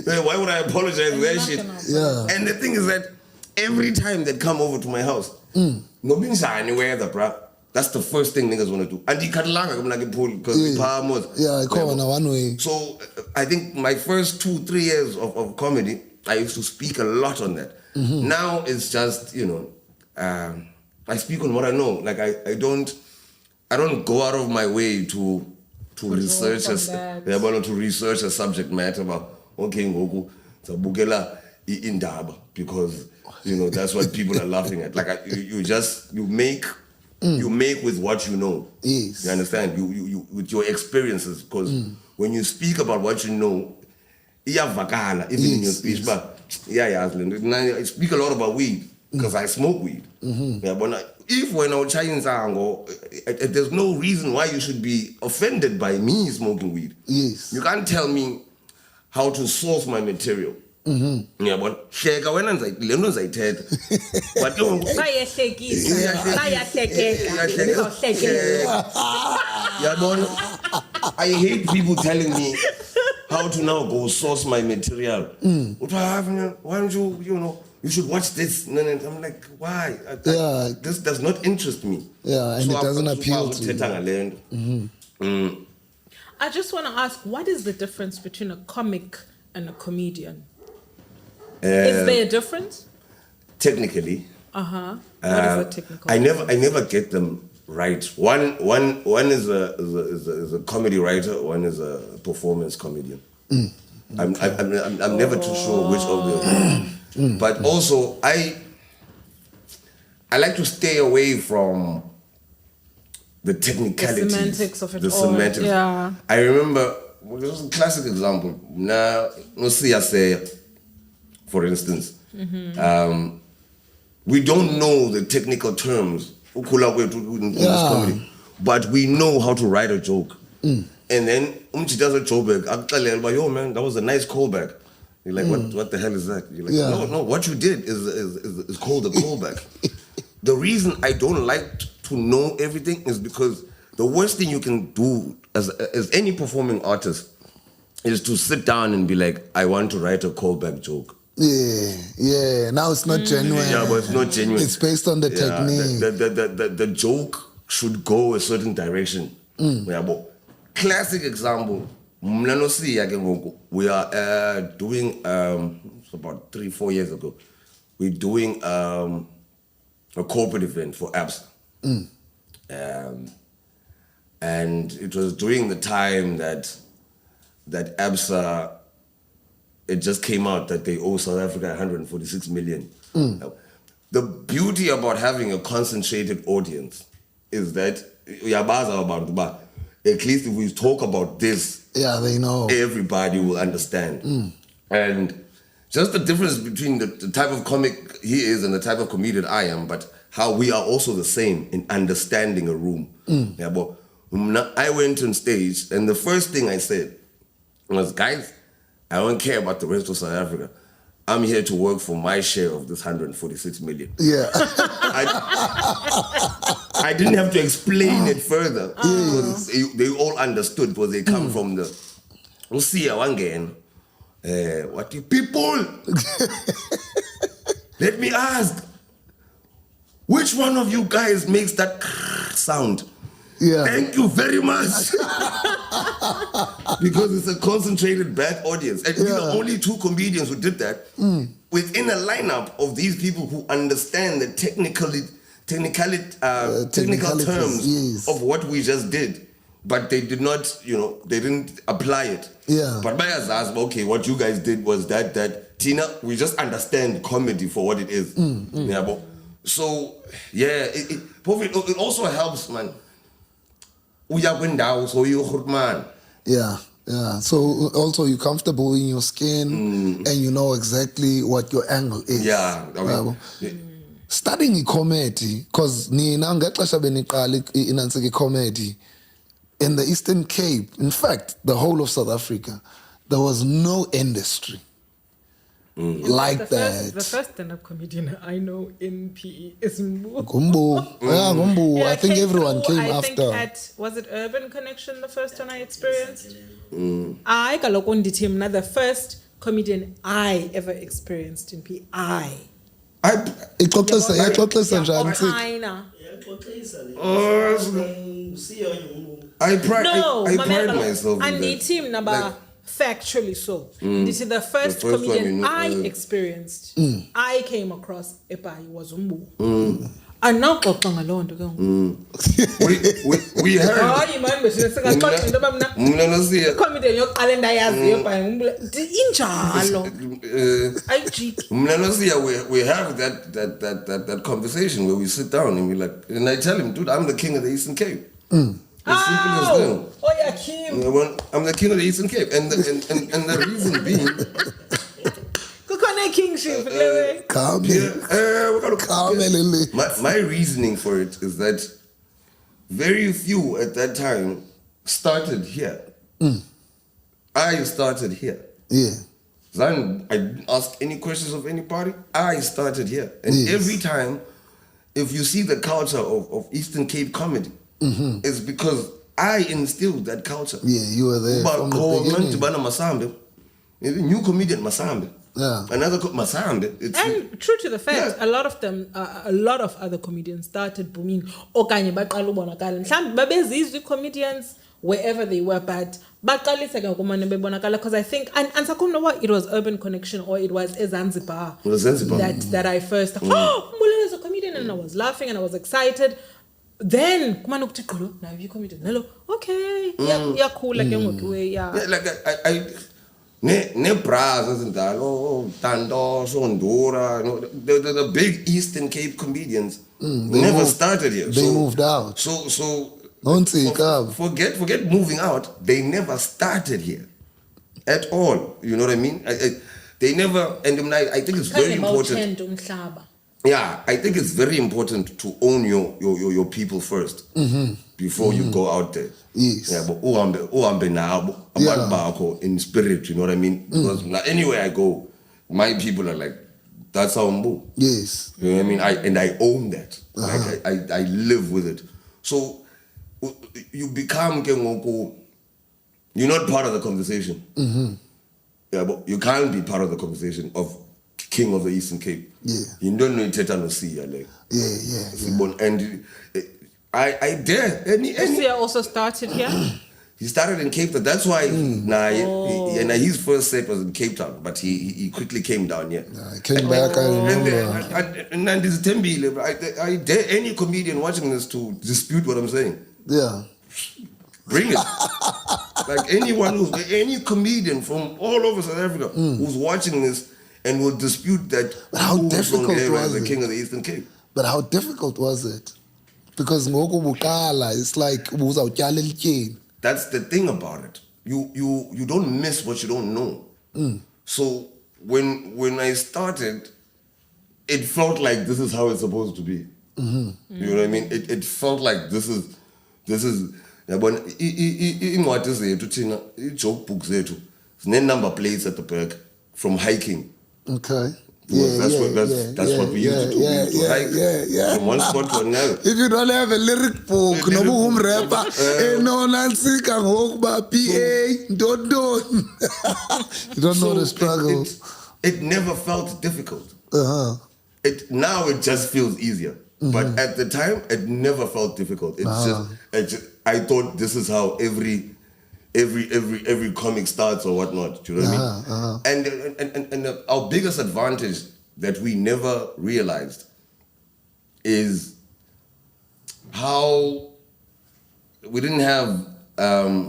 Speaker 3: Why would I apologize for that shit?
Speaker 2: Yeah.
Speaker 3: And the thing is that every time they come over to my house, nobody's anywhere, bro. That's the first thing niggas want to do. And you can't like pool because the palm was.
Speaker 2: Yeah, I call on one way.
Speaker 3: So I think my first 2-3 years of comedy, I used to speak a lot on that. Now it's just, I speak on what I know. Like I don't go out of my way to research a subject matter about indaba, because that's what people are laughing at. Like you make with what you know.
Speaker 2: Yes.
Speaker 3: You understand? You with your experiences, because when you speak about what you know, iyavakala even in your speech. But I speak a lot about weed because I smoke weed. But if when I Chinese there's no reason why you should be offended by me smoking weed.
Speaker 2: Yes.
Speaker 3: You can't tell me how to source my material. But sheka wena lento zayithetha but I hate people telling me how to now go source my material. Why don't you should watch this. And I'm like, why? This does not interest me.
Speaker 2: Yeah, and so it doesn't appeal to you.
Speaker 1: I just want to ask, what is the difference between a comic and a comedian? Is there a difference?
Speaker 3: Technically.
Speaker 1: What is the technical?
Speaker 3: I never get them right. One is a comedy writer. One is a performance comedian. I'm never too sure which of them. But also I like to stay away from the technicalities,
Speaker 1: the semantics of it
Speaker 3: the
Speaker 1: all.
Speaker 3: semantics.
Speaker 1: Yeah.
Speaker 3: I remember, this was a classic example. Now, for instance, we don't know the technical terms in this comedy, but we know how to write a joke. And then does a joke back, yo man, that was a nice callback. You're like, what the hell is that? You're like, no, what you did is called a callback. The reason I don't like to know everything is because the worst thing you can do as any performing artist is to sit down and be like, I want to write a callback joke.
Speaker 2: Yeah. Now it's not genuine.
Speaker 3: Yeah, but it's not genuine.
Speaker 2: It's based on the technique.
Speaker 3: The joke should go a certain direction. Yeah, but classic example. We are doing about 3-4 years ago. We're doing a corporate event for ABSA. And it was during the time that ABSA, it just came out that they owe South Africa 146 million. The beauty about having a concentrated audience is that at least if we talk about this,
Speaker 2: they know.
Speaker 3: Everybody will understand. And just the difference between the type of comic he is and the type of comedian I am, but how we are also the same in understanding a room. Yeah, but I went on stage and the first thing I said was, guys, I don't care about the rest of South Africa. I'm here to work for my share of this 146 million.
Speaker 2: Yeah.
Speaker 3: I didn't have to explain it further because they all understood because they come from the. We'll see you again. What do people? Let me ask. Which one of you guys makes that sound?
Speaker 2: Yeah.
Speaker 3: Thank you very much. Because it's a concentrated bad audience. And we're the only two comedians who did that. Within a lineup of these people who understand the technical terms of what we just did. But they did not, they didn't apply it.
Speaker 2: Yeah.
Speaker 3: But Maya's asked, okay, what you guys did was that Tina, we just understand comedy for what it is. Yeah, but, so, yeah, it also helps, man. So you man.
Speaker 2: Yeah. So also you're comfortable in your skin and you know exactly what your angle is.
Speaker 3: Yeah.
Speaker 2: Studying comedy, because nina ngexesha beniqala inansike comedy in the Eastern Cape, in fact, the whole of South Africa, there was no industry like that.
Speaker 1: The first stand-up comedian I know in PE is Mbu.
Speaker 2: Gumbu. I think everyone came after.
Speaker 1: Was it Urban Connection the first one I experienced? I kaloku ndithi mna the first comedian I ever experienced in PE.
Speaker 2: Ixoxisa njani
Speaker 3: I pride myself in
Speaker 1: andithi mna ba factually so. This is the first comedian I experienced. I came across eBhayi was Mbu. Anaxoxa ngaloo nto ke
Speaker 3: we heard
Speaker 1: hayi man besikaxoxa into bamna comedian yokuqala endayaziyo eBhayi injalo ayijiki
Speaker 3: we have that conversation where we sit down and we like, and I tell him, dude, I'm the king of the Eastern Cape. As simple as that.
Speaker 1: Oh yeah, Kim.
Speaker 3: I'm the king of the Eastern Cape, and the reason being,
Speaker 1: kingship.
Speaker 3: My reasoning for it is that very few at that time started here. I started here.
Speaker 2: Yeah.
Speaker 3: Then I didn't ask any questions of anybody. I started here, and every time, if you see the culture of Eastern Cape comedy, it's because I instilled that culture.
Speaker 2: Yeah, you were there from the beginning.
Speaker 3: New comedian Masambe.
Speaker 2: Yeah.
Speaker 3: Another Masambe.
Speaker 1: And true to the fact, a lot of them, a lot of other comedians started booming. Okanye baqala ubonakala. Mhlawumbe babezizwe comedians wherever they were, but baqalisa ke ngokumane bebonakala, because I think and sakumno what it was Urban Connection or it was Zanzibar.
Speaker 3: It was Zanzibar.
Speaker 1: That I first Mbulelo is a comedian, and I was laughing and I was excited. Then kumane ukuthi qolo now you comedian. Hello. Okay. Yeah, cool like yeah.
Speaker 3: Like I ne bras asindalo Tando Sondura, the big Eastern Cape comedians never started here.
Speaker 2: They moved out.
Speaker 3: So Forget moving out. They never started here at all. You know what I mean? They never, and I think it's very important. Yeah, I think it's very important to own your people first before you go out there.
Speaker 2: Yes.
Speaker 3: Yeah, but uhambe nabo abantu bakho in spirit, you know what I mean? Because anywhere I go, my people are like, that's how Mbu.
Speaker 2: Yes.
Speaker 3: You know what I mean? I own that. Like I live with it. So you become you're not part of the conversation. Yeah, but you can't be part of the conversation of King of the Eastern Cape.
Speaker 2: Yeah.
Speaker 3: You don't know Teta no see like.
Speaker 2: Yeah.
Speaker 3: And I dare any
Speaker 1: Sia also started here.
Speaker 3: He started in Cape Town. That's why his first set was in Cape Town, but he quickly came down here.
Speaker 2: I came back, I remember.
Speaker 3: And then this Tembile, I dare any comedian watching this to dispute what I'm saying.
Speaker 2: Yeah.
Speaker 3: Bring it. Like any comedian from all over South Africa who's watching this and will dispute that.
Speaker 2: But how difficult was
Speaker 3: the
Speaker 2: it?
Speaker 3: King of the Eastern Cape.
Speaker 2: But how difficult was it? Because it's like
Speaker 3: that's the thing about it. You don't miss what you don't know. So when I started, it felt like this is how it's supposed to be. You know what I mean? It felt like this is yabona incwadi zethu thina joke books zethu number plates at the back from hiking.
Speaker 2: Okay.
Speaker 3: That's what we used to do. We used to hike from one spot to another.
Speaker 2: If you don't have a lyric book, no boom rapper, no Nancy can walk by PA, don't. You don't know the struggle.
Speaker 3: It never felt difficult. Now it just feels easier. But at the time, it never felt difficult. I thought this is how every comic starts or whatnot. Do you know what I mean? And our biggest advantage that we never realized is how we didn't have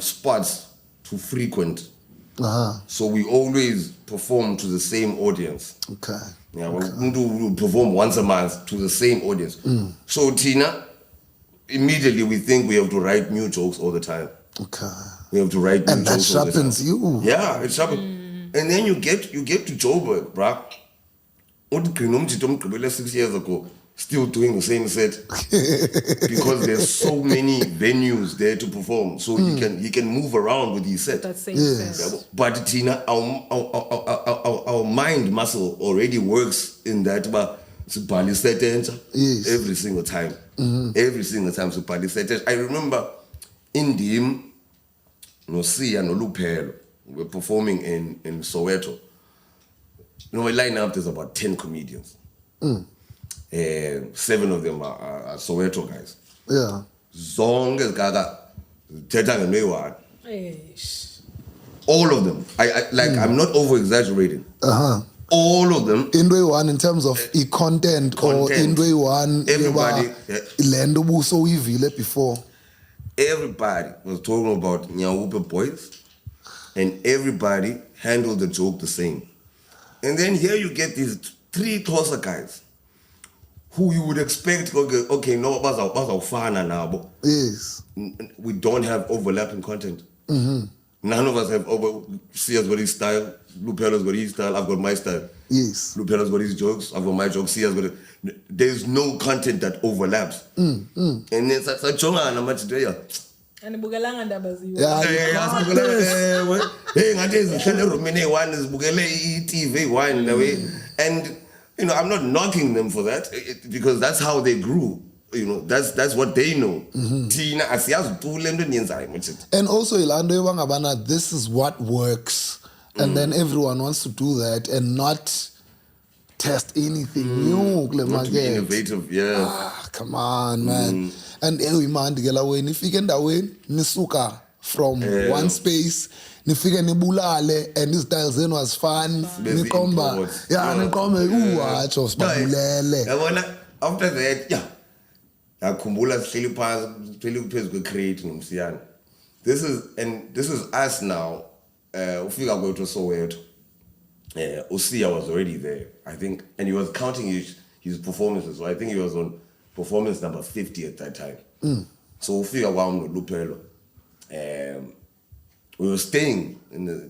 Speaker 3: spots to frequent. So we always perform to the same audience.
Speaker 2: Okay.
Speaker 3: Yeah, we perform once a month to the same audience. So Tina, immediately we think we have to write new jokes all the time.
Speaker 2: Okay.
Speaker 3: We have to write new
Speaker 2: and that
Speaker 3: jokes all the time.
Speaker 2: sharpens you.
Speaker 3: Yeah, it sharpens. And then you get to Joburg, bruh. 6 years ago, still doing the same set because there's so many venues there to perform, so he can move around with his set.
Speaker 1: That same set.
Speaker 3: But Tina, our mind muscle already works in that.
Speaker 2: Yes.
Speaker 3: Every single time. Every single time. I remember in Dim, Sia no Lupelo, we're performing in Soweto. You know, a lineup, there's about 10 comedians. 7 of them are Soweto guys.
Speaker 2: Yeah.
Speaker 3: Zonke gaga thetha ngemewani. All of them. I'm not over exaggerating. All of them.
Speaker 2: Into one in terms of content or into one.
Speaker 3: Everybody.
Speaker 2: Lendo buso ivile before.
Speaker 3: Everybody was talking about Nyawupe boys, and everybody handled the joke the same. And then here you get these 3 Xhosa guys who you would expect, okay, no, bazawufana nabo.
Speaker 2: Yes.
Speaker 3: We don't have overlapping content. None of us have Sia's got his style, Lupelo's got his style, I've got my style.
Speaker 2: Yes.
Speaker 3: Lupelo's got his jokes, I've got my jokes, Sia's got it. There's no content that overlaps. And then Sachonga much there.
Speaker 1: And bukelanga ndaba ziwe.
Speaker 3: And you know, I'm not knocking them for that because that's how they grew. You know, that's what they know.
Speaker 2: And also, Ilando, this is what works. And then everyone wants to do that and not test anything new.
Speaker 3: Not to be innovative, yeah.
Speaker 2: Come on, man. And man, if you get away, nisuka from one space, nifike nibulale, and this styles then was fun. Nikomba,
Speaker 3: after that, Kumbula Silipas creating Msian. This is us now. Ufika go to Soweto. Osia was already there, I think, and he was counting his performances. So I think he was on performance number 50 at that time. So ufika kwami noLuphelo. We were staying in the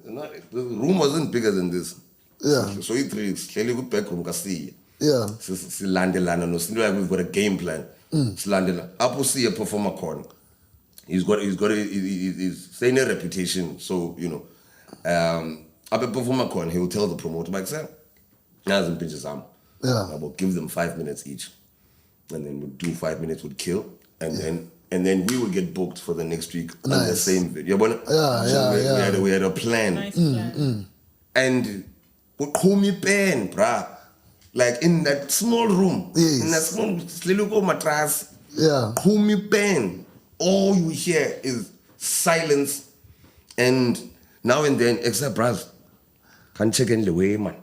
Speaker 3: room wasn't bigger than this.
Speaker 2: Yeah.
Speaker 3: So i3 hleli ku back room kaSiya.
Speaker 2: Yeah.
Speaker 3: Silandelana no sinto like we've got a game plan. Silandela. Apho Siya performer khona. He's saying a reputation, so you know. Abe performer khona, he will tell the promoter like, "Sir, nazi impintshana zami."
Speaker 2: Yeah.
Speaker 3: I will give them 5 minutes each. And then we'll do 5 minutes would kill. And then we would get booked for the next week on the same video. We had a plan.
Speaker 1: Nice plan.
Speaker 3: And we call me pen, bruh. Like in that small room.
Speaker 2: Yes.
Speaker 3: In that small little mattress.
Speaker 2: Yeah.
Speaker 3: Call me pen. All you hear is silence. And now and then, except bruh, can't check in the way, man.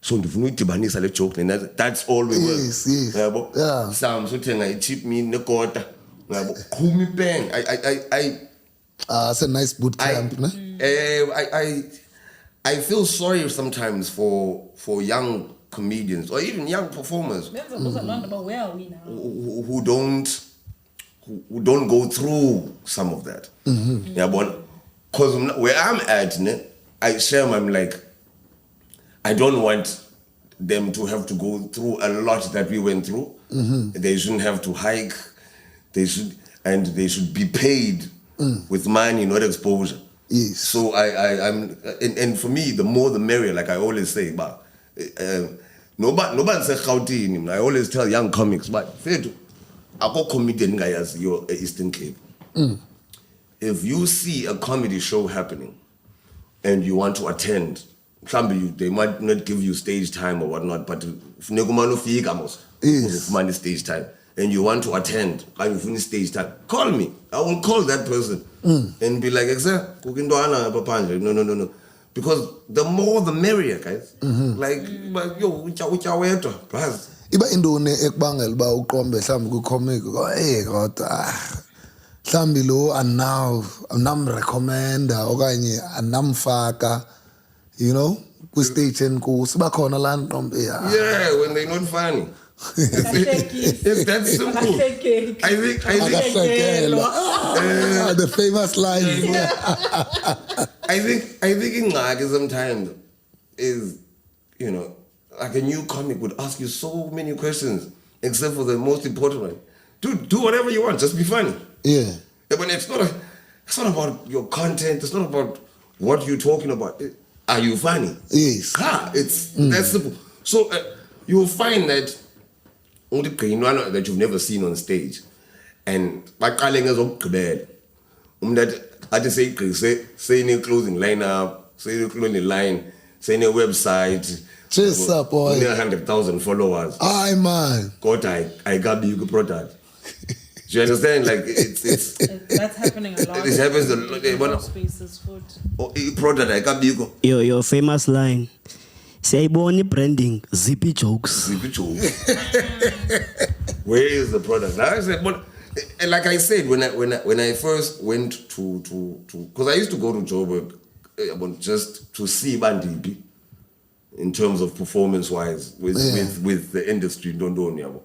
Speaker 3: So the joke, and that's all we were.
Speaker 2: Yes. Yeah.
Speaker 3: Some something I cheap me in the quarter. Call me pen.
Speaker 2: It's a nice boot camp,
Speaker 3: I feel sorry sometimes for young comedians or even young performers
Speaker 1: Where are we now?
Speaker 3: who don't go through some of that. Yeah, but because where I'm at, I share I'm like, I don't want them to have to go through a lot that we went through. They shouldn't have to hike. They should be paid with money, not exposure.
Speaker 2: Yes.
Speaker 3: So I'm and for me, the more the merrier, like I always say, but nobody say Gauteng. I always tell young comics, but I go comedian guy as your Eastern Cape. If you see a comedy show happening and you want to attend, they might not give you stage time or whatnot, but if money stage time and you want to attend, and you finish stage time, call me. I will call that person and be like, no. Because the more the merrier, guys. Like, yo, ucha
Speaker 2: iba indone ekubangela uba uqombe mhlawumbi ku-comic kodwa mhlawumbi lo anamrecommenda okanye anamfaka, you know, kwi-stage enkulu siba khona laa ntombi
Speaker 3: yeah, when they're not funny. It's that simple. I think
Speaker 2: the famous line.
Speaker 3: I think in Ngaki sometimes is, you know, like a new comic would ask you so many questions, except for the most important one. Do whatever you want, just be funny.
Speaker 2: Yeah.
Speaker 3: But it's not about your content, it's not about what you're talking about. Are you funny?
Speaker 2: Yes.
Speaker 3: It's that simple. So you'll find that that you've never seen on stage. And baqale ngezokugqibela. Umntu athi say in closing lineup, say in closing line, say in website.
Speaker 2: Just up, boy.
Speaker 3: 100,000 followers.
Speaker 2: Aye, man.
Speaker 3: God, I got big product. Do you understand? Like it's
Speaker 1: that's happening a lot.
Speaker 3: It happens a lot.
Speaker 1: Spaces food.
Speaker 3: Product I got big.
Speaker 4: Your famous line. Sayiboni branding, zippy jokes.
Speaker 3: Zippy jokes. Where is the product? Now I said, but like I said, when I first went to because I used to go to Joburg just to see Bandipi in terms of performance wise with the industry, don't know.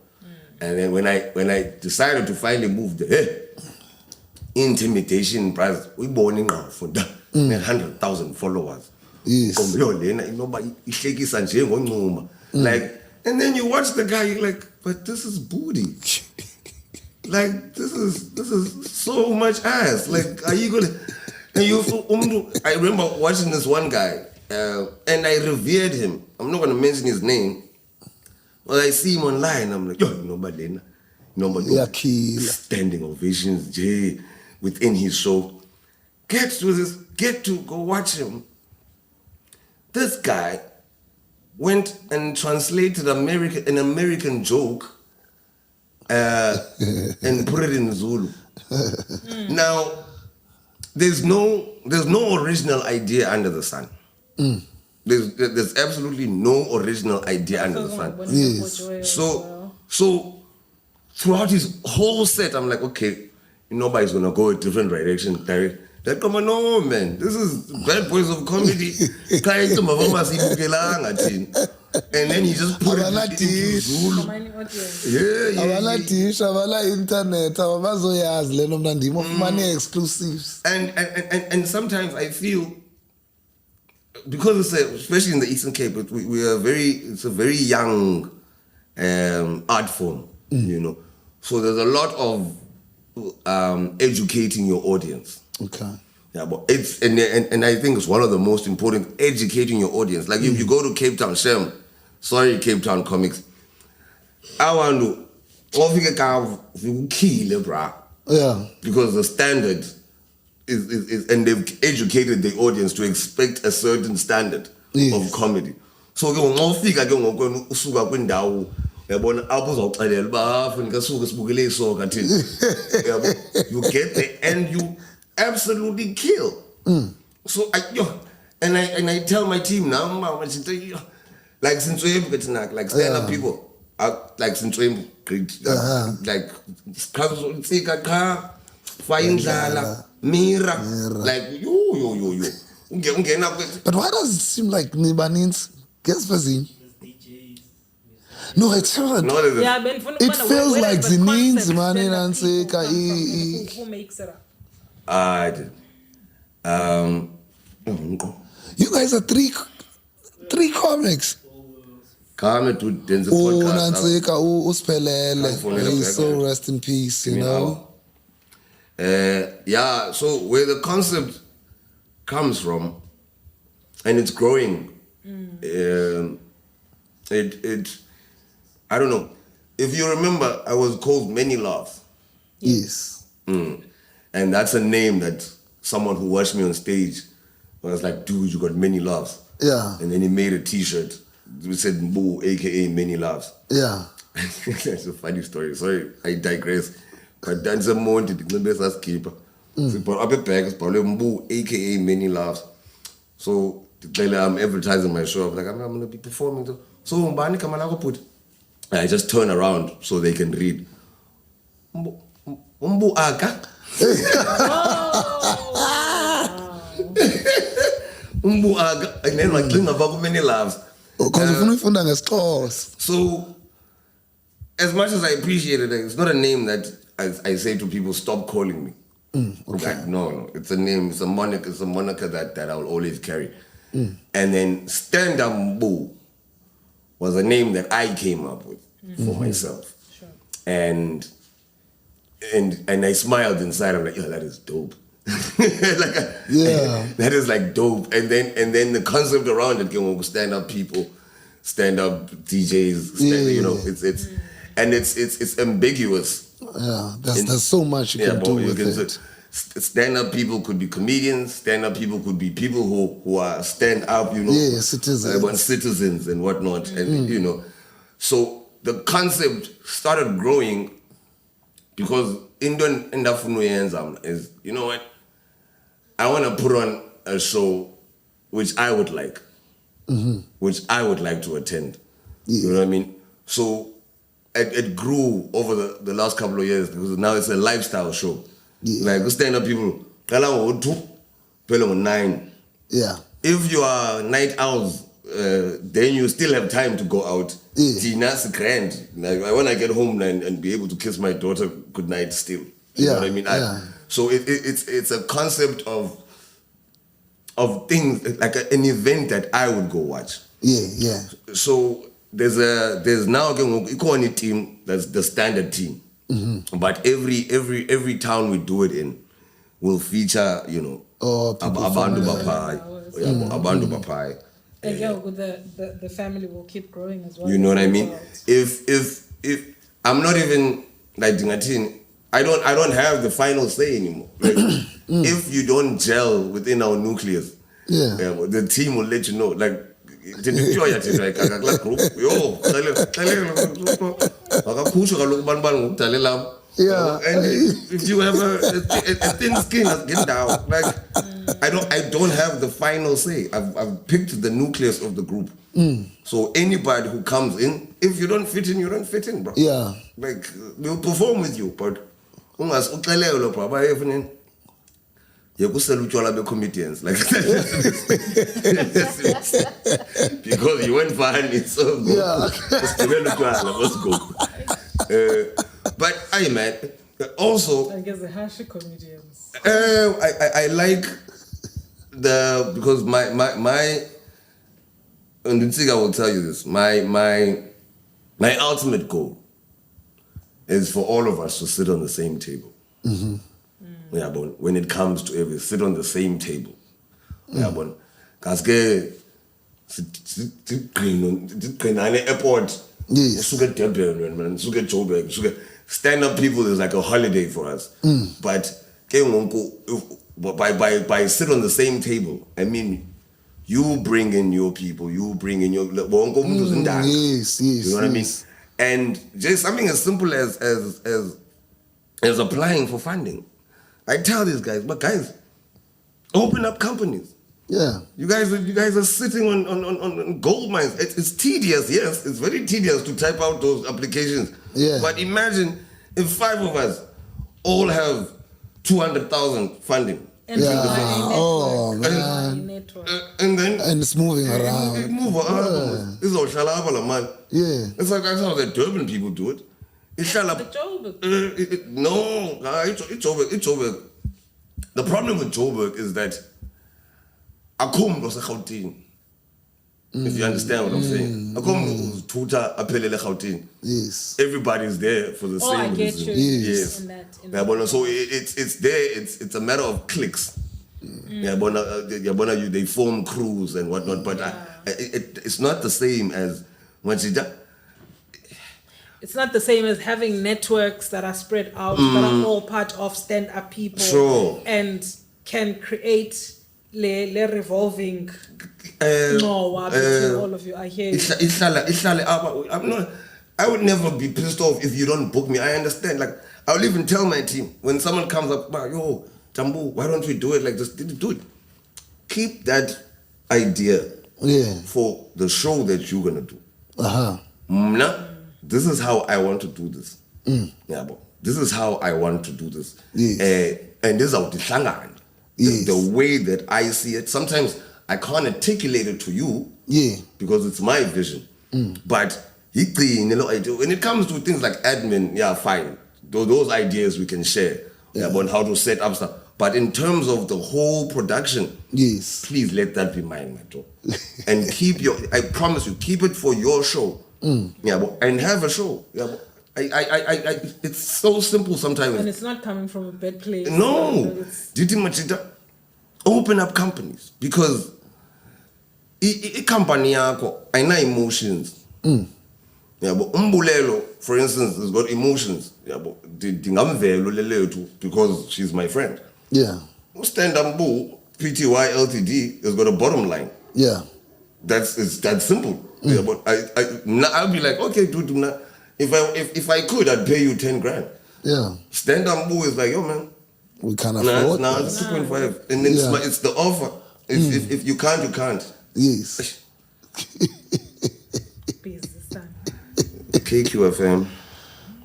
Speaker 3: And then when I decided to finally move there, intimidation price, we born in for 100,000 followers.
Speaker 2: Yes.
Speaker 3: Like, and then you watch the guy, you're like, but this is booty. Like, this is so much ass. Like, are you gonna? And I remember watching this one guy, and I revered him. I'm not gonna mention his name. Well, I see him online. I'm like, yo, nobody, standing ovations, Jay, within his show. Get to go watch him. This guy went and translated an American joke and put it in Zulu. Now, there's no original idea under the sun. There's absolutely no original idea under the sun.
Speaker 2: Yes.
Speaker 3: So throughout his whole set, I'm like, okay, nobody's gonna go a different direction. That come on, no man, this is Bad Boys of Comedy. And then he just put it into Zulu.
Speaker 2: Abala internet, abazoyazi leno mna ndimo fumane exclusives.
Speaker 3: And sometimes I feel, because especially in the Eastern Cape, it's a very young art form, you know. So there's a lot of educating your audience.
Speaker 2: Okay.
Speaker 3: Yeah, but it's and I think it's one of the most important, educating your audience. Like if you go to Cape Town, Cape Town Comics, I want to kill, bruh. Yeah. Because the standard is and they've educated the audience to expect a certain standard of comedy. So you get there and you absolutely kill. So I tell my team now, like since we like stand up people, like since we great, like Mira, like you.
Speaker 2: But why does it seem like Nibanins gets busy? No, it's not. It feels like Zinins, Manin and Seka.
Speaker 1: Who makes it up?
Speaker 3: I did.
Speaker 2: You guys are three comics.
Speaker 3: Come to Denzel podcast.
Speaker 2: Nanseka, Uspelele. So rest in peace, you know.
Speaker 3: Yeah, so where the concept comes from, and it's growing. I don't know. If you remember, I was called Many Laughs.
Speaker 2: Yes.
Speaker 3: And that's a name that someone who watched me on stage was like, dude, you got many laughs.
Speaker 2: Yeah.
Speaker 3: And then he made a t-shirt which said Mbu, aka Many Laughs.
Speaker 2: Yeah.
Speaker 3: That's a funny story. Sorry, I digress. But that's a moment the best keeper. So but up a bag is probably Mbu, aka Many Laughs. So I'm advertising my show. I'm like, I'm gonna be performing. So Mbani Kamalago put. I just turn around so they can read. Mbu Aga. Mbu Aga. And then like Many Laughs. So as much as I appreciate it, it's not a name that I say to people, stop calling me. Okay. Like, no, it's a name, it's a moniker that I will always carry. And then Stand Up Mbu was a name that I came up with for myself. Sure. And I smiled inside. I'm like, yo, that is dope. That is like dope. And then the concept around it came, stand up people, stand up DJs, you know, it's ambiguous.
Speaker 2: Yeah, there's so much you can do with it.
Speaker 3: Stand up people could be comedians. Stand up people could be people who are stand up, you know, citizens and whatnot, and you know. So the concept started growing because Indon is, you know what, I want to put on a show which I would like, which I would like to attend. You know what I mean? So it grew over the last couple of years because now it's a lifestyle show. Like stand-up people, 9.
Speaker 2: Yeah.
Speaker 3: If you are night owls, then you still have time to go out. Tina's grand. Like, I want to get home and be able to kiss my daughter goodnight still. You know what I mean? So it's a concept of things, like an event that I would go watch.
Speaker 2: Yeah.
Speaker 3: So there's now a team that's the standard team. But every town we do it in will feature, you know, Abantu Bapai.
Speaker 1: And the family will keep growing as well.
Speaker 3: You know what I mean? If I'm not even like I don't have the final say anymore. Like, if you don't gel within our nucleus, the team will let you know. Like, and if you have a thin skin, get down. Like, I don't have the final say. I've picked the nucleus of the group. So anybody who comes in, if you don't fit in, you don't fit in, bro.
Speaker 2: Yeah.
Speaker 3: Like, we'll perform with you, but yekusela utshwala be-comedians like because you weren't funny, so go. Usigibele utshwala, let's go. But hey man, also
Speaker 1: I guess the harsh comedians.
Speaker 3: I like because my and I will tell you this, my ultimate goal is for all of us to sit on the same table. Yeah, but when it comes to everything, sit on the same table. Yeah, but because airport, stand-up people is like a holiday for us. But by sit on the same table, I mean, you bring in your people, you bring in your
Speaker 2: yes,
Speaker 3: you know what I mean? And just something as simple as applying for funding. I tell these guys, but guys, open up companies.
Speaker 2: Yeah.
Speaker 3: You guys are sitting on gold mines. It's tedious, yes. It's very tedious to type out those applications.
Speaker 2: Yeah.
Speaker 3: But imagine if 5 of us all have 200,000 funding.
Speaker 1: And
Speaker 2: Oh man.
Speaker 3: And then
Speaker 2: And it's moving around.
Speaker 3: Move around. This is all shalaba man.
Speaker 2: Yeah.
Speaker 3: It's like that's how the Durban people do it. It's shalaba. No, it's over. It's over. The problem with Joburg is that akum was a Gauteng. If you understand what I'm saying. Akum tuta apelele Gauteng.
Speaker 2: Yes.
Speaker 3: Everybody's there for the same
Speaker 1: I get
Speaker 3: reason.
Speaker 1: you.
Speaker 2: Yes.
Speaker 1: In that.
Speaker 3: Yeah, but so it's there. It's a matter of clicks. Yeah, but they form crews and whatnot. But it's not the same as when she.
Speaker 1: It's not the same as having networks that are spread out, that are all part of stand-up people,
Speaker 3: Sure.
Speaker 1: and can create le revolving between all of you. I hear you.
Speaker 3: I would never be pissed off if you don't book me. I understand. Like I'll even tell my team when someone comes up, yo, Tambu, why don't we do it like this? Do it. Keep that idea for the show that you're gonna do. This is how I want to do this. Yeah, but this is how I want to do this.
Speaker 2: Yes.
Speaker 3: And this is how the way that I see it. Sometimes I can't articulate it to you because it's my vision. But when it comes to things like admin, yeah, fine. Those ideas we can share about how to set up stuff. But in terms of the whole production, please let that be mine, Mato. And I promise you, keep it for your show. And have a show. It's so simple sometimes.
Speaker 1: And it's not coming from a bad place.
Speaker 3: No. Open up companies because a company I know emotions. Yeah, but Mbulelo, for instance, has got emotions. Yeah, but because she's my friend.
Speaker 2: Yeah.
Speaker 3: Stand up PTY Ltd has got a bottom line.
Speaker 2: Yeah.
Speaker 3: It's that simple. Yeah, but I'll be like, okay, dude, if I could, I'd pay you 10 grand.
Speaker 2: Yeah.
Speaker 3: Stand up is like, yo man,
Speaker 2: we can't afford
Speaker 3: that. It's 2.5, and then it's the offer. If you can't, you can't.
Speaker 2: Yes.
Speaker 3: KQFM.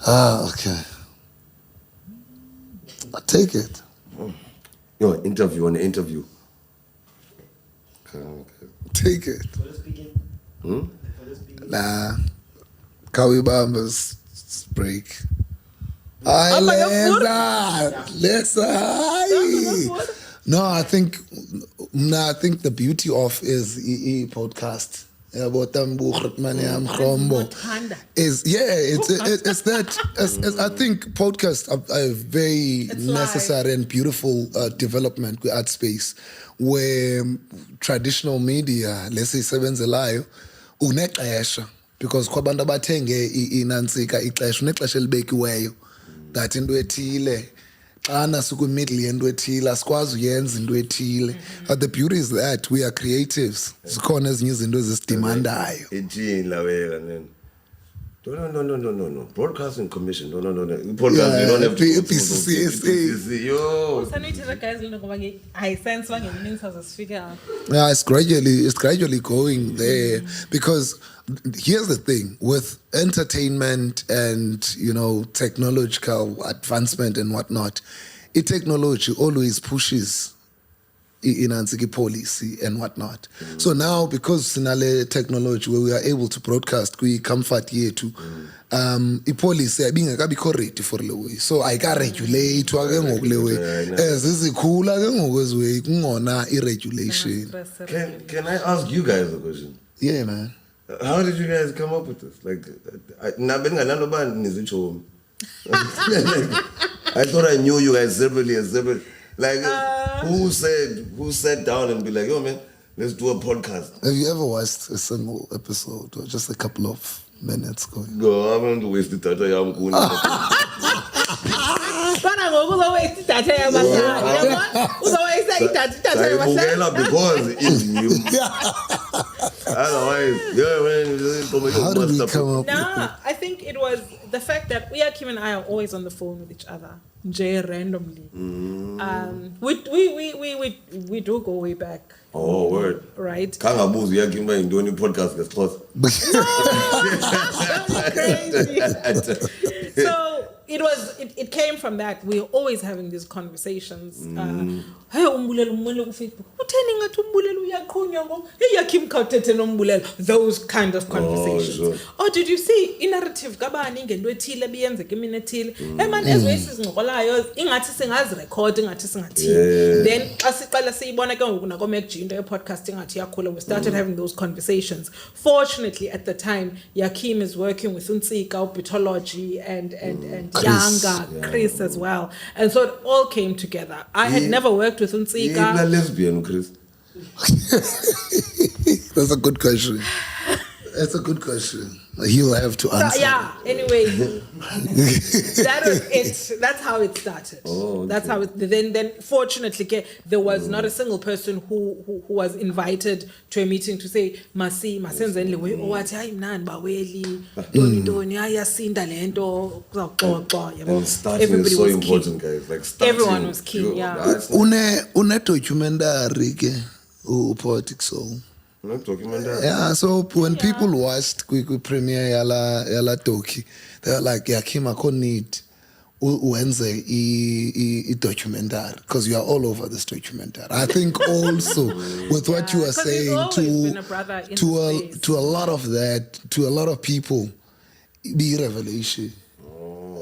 Speaker 2: Okay. I take it.
Speaker 3: Yo, interview on the interview. Okay.
Speaker 2: Take it. Nah. Kawibamba's break. No, I think the beauty of is podcast. Is it's that I think podcasts are a very necessary and beautiful development with art space where traditional media, let's say sebenzelayo unexesha because kwabantu abathenge inantsika ixesha unexesha elibekiweyo that into ethile xana sikwimiddle yento ethile asikwazi uyenza into ethile. But the beauty is that we are creatives. Zikhona ezinye izinto ezisidemandayo.
Speaker 3: No. Broadcasting Commission. No. Podcast, you don't have to.
Speaker 2: Yeah, it's gradually going there because here's the thing with entertainment and technological advancement and whatnot. Technology always pushes inansi policy and whatnot. So now, because sinale technology where we are able to broadcast comfort yethu, policy ibingakabikho ready for le way. So I can regulate ke ngokule way. Zizikhula ke ngokwezwe kungona irregulation.
Speaker 3: Can I ask you guys a question?
Speaker 2: Yeah, man.
Speaker 3: How did you guys come up with this? Like, I thought I knew you guys separately as separate. Like, who sat down and be like, yo, man, let's do a podcast?
Speaker 2: Have you ever watched a single episode or just a couple of minutes going?
Speaker 3: No, I'm going to waste the time. Because it's you. Otherwise,
Speaker 2: how did we come up?
Speaker 1: I think it was the fact that Kim and I are always on the phone with each other, randomly. We do go way back.
Speaker 3: Oh, word.
Speaker 1: Right.
Speaker 3: Kangabuzi yakimba indoni podcast ngesixhosa.
Speaker 1: Crazy. So it came from that. We're always having these conversations. Hey, Mbulelo Facebook. Those kind of conversations.
Speaker 3: Sure.
Speaker 1: Oh, did you see in narrative kabani ngento ethile biyenze ke mina ethile? Man ezwesi singqolayo ingathi singazi record ingathi singathini. Then xa siqala siyibona ke ngoku nako make into podcast ingathi yakhula. We started having those conversations. Fortunately at the time Yakim is working with Unsika Bitology and Yanga, Chris as well. And so it all came together. I had never worked with Unsika.
Speaker 3: You're a lesbian, Chris.
Speaker 2: That's a good question. That's a good question. He'll have to answer.
Speaker 1: Anyway, that was it. That's how it started.
Speaker 3: Oh, okay.
Speaker 1: That's how it. Then fortunately, there was not a single person who was invited to a meeting to say, "Masi, masenzenle we owathi hayi mnandi baweli, doni ayasinda lento kuzaxoxwa."
Speaker 3: And starting is so important, guys. Like
Speaker 1: everyone was keen.
Speaker 2: Une documentary ke Poetic Soul. Yeah, so when people watched Quick premiere yala doki, they were like, yeah, Kim, I couldn't need uenze I documentary because you are all over this documentary. I think also with what you are saying to a lot of that, to a lot of people, be revelation.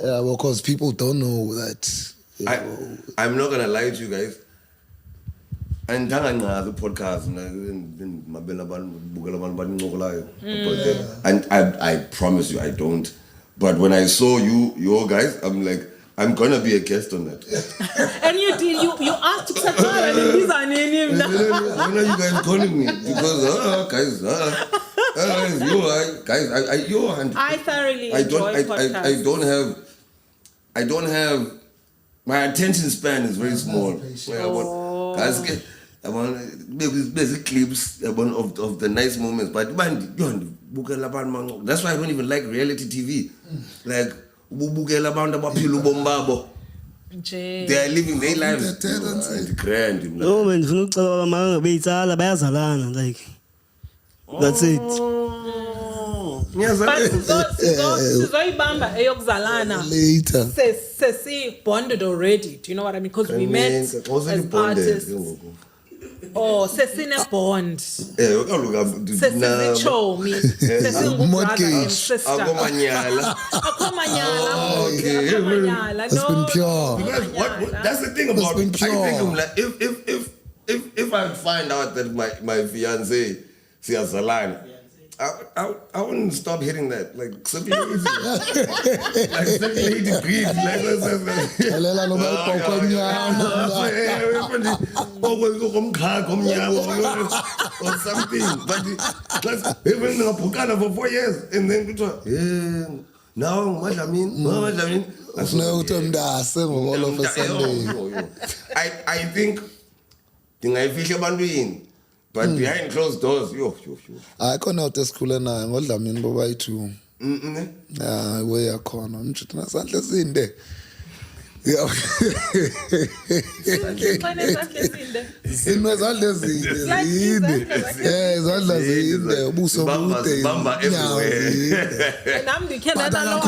Speaker 2: Because people don't know that.
Speaker 3: I'm not gonna lie to you guys. And the podcast and I promise you I don't. But when I saw you guys, I'm like, I'm gonna be a guest on that.
Speaker 1: And you did. You asked to Sakara and these are names.
Speaker 3: When are you guys calling me? Because
Speaker 1: I thoroughly enjoy podcasts.
Speaker 3: I don't have my attention span is very small. Guys, I want basic clips of the nice moments, but that's why I don't even like reality TV. Like they are living their lives grand.
Speaker 4: No man, like that's it.
Speaker 2: Later.
Speaker 1: Sesi bonded already. Do you know what I mean? Because we met as artists. Oh, sesine bond. Sesine chomi. Sesine
Speaker 2: mortgage.
Speaker 1: Akomanyala.
Speaker 2: Okay. That's been pure.
Speaker 3: That's the thing about it. I think like, if I find out that my fiance Siazalana, I wouldn't stop hitting that. Like, circulating. Like, circulating grief. Or something. But even for 4 years. And then, now, what I mean?
Speaker 2: All of a sudden.
Speaker 3: I think, but behind closed doors,
Speaker 2: I can't out the school and I'm all damn boy too. Way a corner. I'm just not in there. Yeah.
Speaker 1: It
Speaker 2: was all the
Speaker 3: Bamba everywhere.
Speaker 1: And I'm the Canada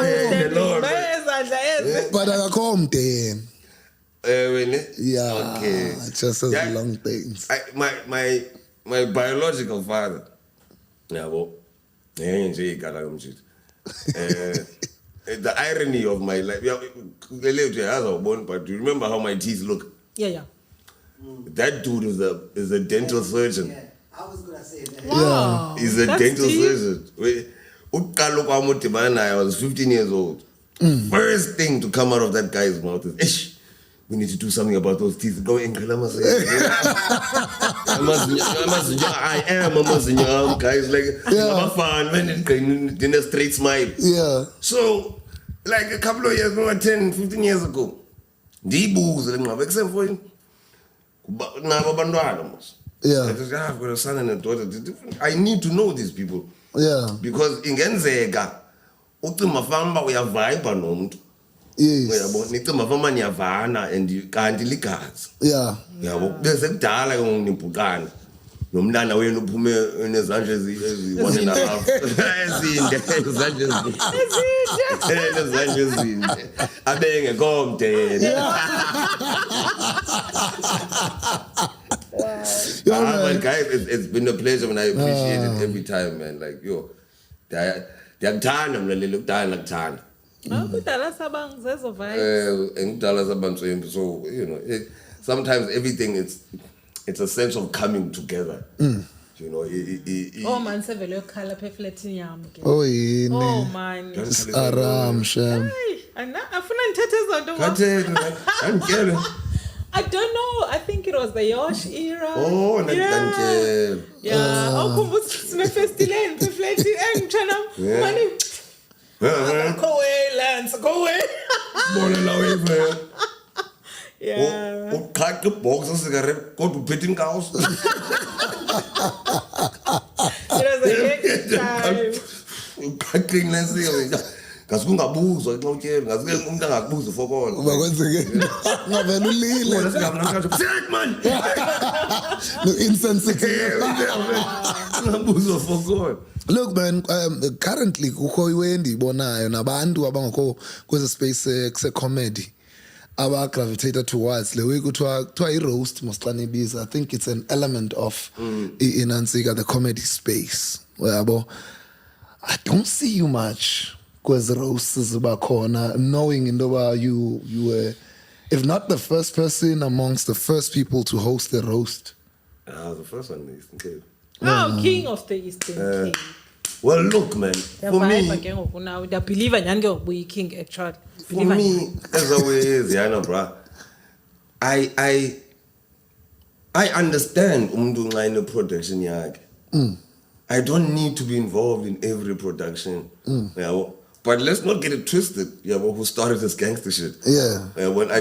Speaker 2: but I come there.
Speaker 3: Really?
Speaker 2: Yeah,
Speaker 3: Okay.
Speaker 2: just as
Speaker 3: Yeah.
Speaker 2: long things.
Speaker 3: My biological father. Yeah, well, the irony of my life. Yeah, but you remember how my teeth look?
Speaker 1: Yeah.
Speaker 3: That dude is a dental surgeon.
Speaker 5: Yeah, I was gonna say that.
Speaker 1: Wow.
Speaker 3: He's a
Speaker 1: That's
Speaker 3: dental
Speaker 1: deep.
Speaker 3: surgeon. I was 15 years old. First thing to come out of that guy's mouth is, "Ish, we need to do something about those teeth." Go in, I am a guys, like, I'm fun, man, in a straight smile.
Speaker 2: Yeah.
Speaker 3: So, like a couple of years, 10, 15 years ago,
Speaker 2: Yeah.
Speaker 3: I've got a son and a daughter. I need to know these people.
Speaker 2: Yeah.
Speaker 3: Because ingenzeka ucima famba uyavibe nomuntu.
Speaker 2: Yes.
Speaker 3: Uyabona nicima famba niyavana and kanti ligazi.
Speaker 2: Yeah.
Speaker 3: Yabo bese kudala ke nginibhukana. Nomntana wenu uphume nezandla ezi1 and a half. Ezinde izandla ezinde. Abenge komdene. But guys, it's been a pleasure and I appreciate it every time, man. Like, yo, ndiyakuthanda mina lelo kudala nakuthanda.
Speaker 1: Kudala sabang zezo vibes.
Speaker 3: Ngidala sabantu, so you know, sometimes everything it's a sense of coming together. You know,
Speaker 1: Oh man, sevele yokhala phe flatini yami ke.
Speaker 2: Oh, yini.
Speaker 1: Oh man.
Speaker 2: Aram, Shem.
Speaker 1: Hey, afuna ngithethe zonto. I don't know. I think it was the Yosh era.
Speaker 3: Oh,
Speaker 1: yeah. Yeah. Awukhumbula sinefestileni phe flatini engitshana mani. Go away, Lance. Go away. Yeah.
Speaker 3: Ukhaqa ibhox sigaret kodwa uphethe inkaws.
Speaker 1: It was a hectic time.
Speaker 3: Uqhaqini lesiyo. Ngasukungabuzwa xa utyela, ngasuke umuntu angakubuza ufokona.
Speaker 2: Bakwenzeke ngavela ulile.
Speaker 3: Wona singamnamhlanje. Sick man.
Speaker 2: No insensitive.
Speaker 3: Ngabuzwa ufokona.
Speaker 2: Look man, currently kukho iwendi ibonayo nabantu abangakho kweze space se-comedy aba-gravitator towards le way kuthiwa i-roast mosiqane ibiza. I think it's an element of inantsika the comedy space. Yabo, I don't see you much kwezi roasts zibakhona, knowing into yoba you were, if not the first person, amongst the first people to host the roast.
Speaker 3: I was the first one in the Eastern Cape.
Speaker 1: Oh, king of the Eastern Cape.
Speaker 3: Well, look, man. For me,
Speaker 1: I believe I'm king actually.
Speaker 3: for me, as always, Yana, bruh, I understand umuntu in the production yakhe. I don't need to be involved in every production. Yeah, but let's not get it twisted. Yeah, who started this gangster shit?
Speaker 2: Yeah.
Speaker 3: When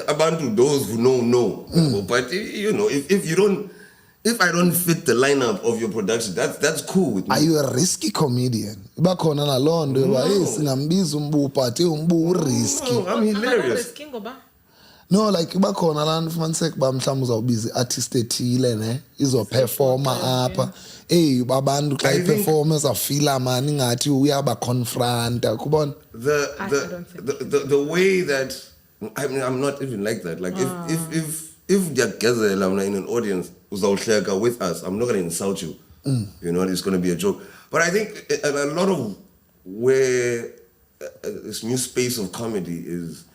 Speaker 3: about those who know. But you know, if I don't fit the lineup of your production, that's cool with me.
Speaker 2: Are you a risky comedian? Bakhona naloo nto yoba singambiza umbuphathe umbu risky.
Speaker 3: No, I'm hilarious.
Speaker 2: No, like bakhona laa nto ufumaniseka uba mhlawumbi uzawubiza i-artist ethile ne izoperforma apha. Abantu xa iperforma ezawufila mani ingathi uyabaconfronta kubona.
Speaker 3: The way that I'm not even like that. Like if ndiyagezela mna in an audience uzawuhleka with us, I'm not going to insult you. You know, it's going to be a joke. But I think a lot of where this new space of comedy is,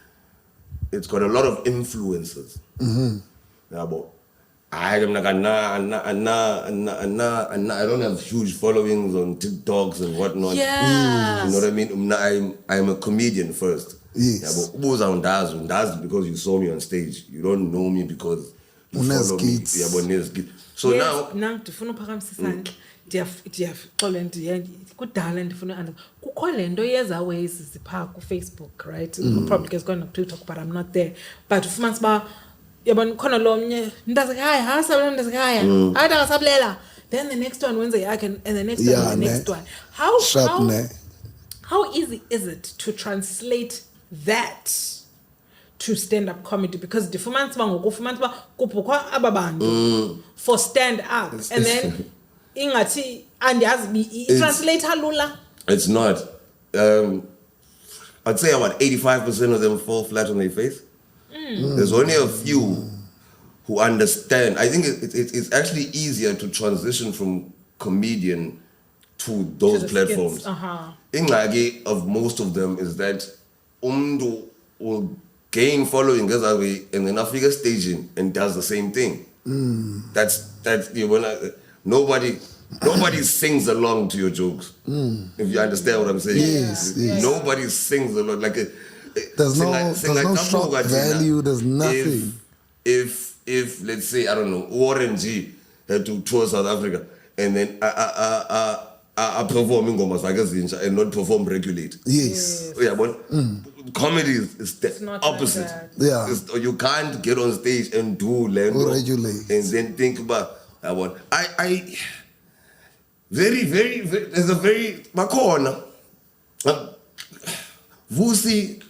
Speaker 3: it's got a lot of influences. Yeah, but I am like I don't have huge followings on TikToks and whatnot.
Speaker 1: Yes.
Speaker 3: You know what I mean? I'm a comedian first.
Speaker 2: Yes.
Speaker 3: Yeah, but undazi because you saw me on stage. You don't know me because you follow me. Yeah, but so
Speaker 1: yes,
Speaker 3: now
Speaker 1: ndifuna uphakamisa isandla. Ndiyaxolela kudala ndifuna kukho le nto yezaways zipha ku-Facebook, right? Probably because going to TikTok, but I'm not there. But ufumanisa uba yabona khona lo mnye mntasekhaya hasabulela mntasekhaya athi akasabulela, then the next one wenze yakhe and the next one and the next one. How easy is it to translate that to stand-up comedy? Because ndifumanisa uba ngokufumanisa uba kubhukwa aba bantu for stand-up and then ingathi andiyazi translate lula.
Speaker 3: It's not. I'd say about 85% of them fall flat on their face. There's only a few who understand. I think it's actually easier to transition from comedian to those platforms. Ingxaki of most of them is that umuntu will gain following and then after staging and does the same thing. That's nobody sings along to your jokes. If you understand what I'm saying.
Speaker 2: Yes.
Speaker 3: Nobody sings along.
Speaker 2: There's no shock value. There's nothing.
Speaker 3: If let's say, I don't know, Warren G had to tour South Africa and then I perform in Gomas and not perform regulate.
Speaker 2: Yes.
Speaker 3: Yeah, but comedy is the opposite.
Speaker 2: Like
Speaker 3: you can't get on stage and do
Speaker 2: regulate
Speaker 3: and then think about what I very, there's a very Makona Vusi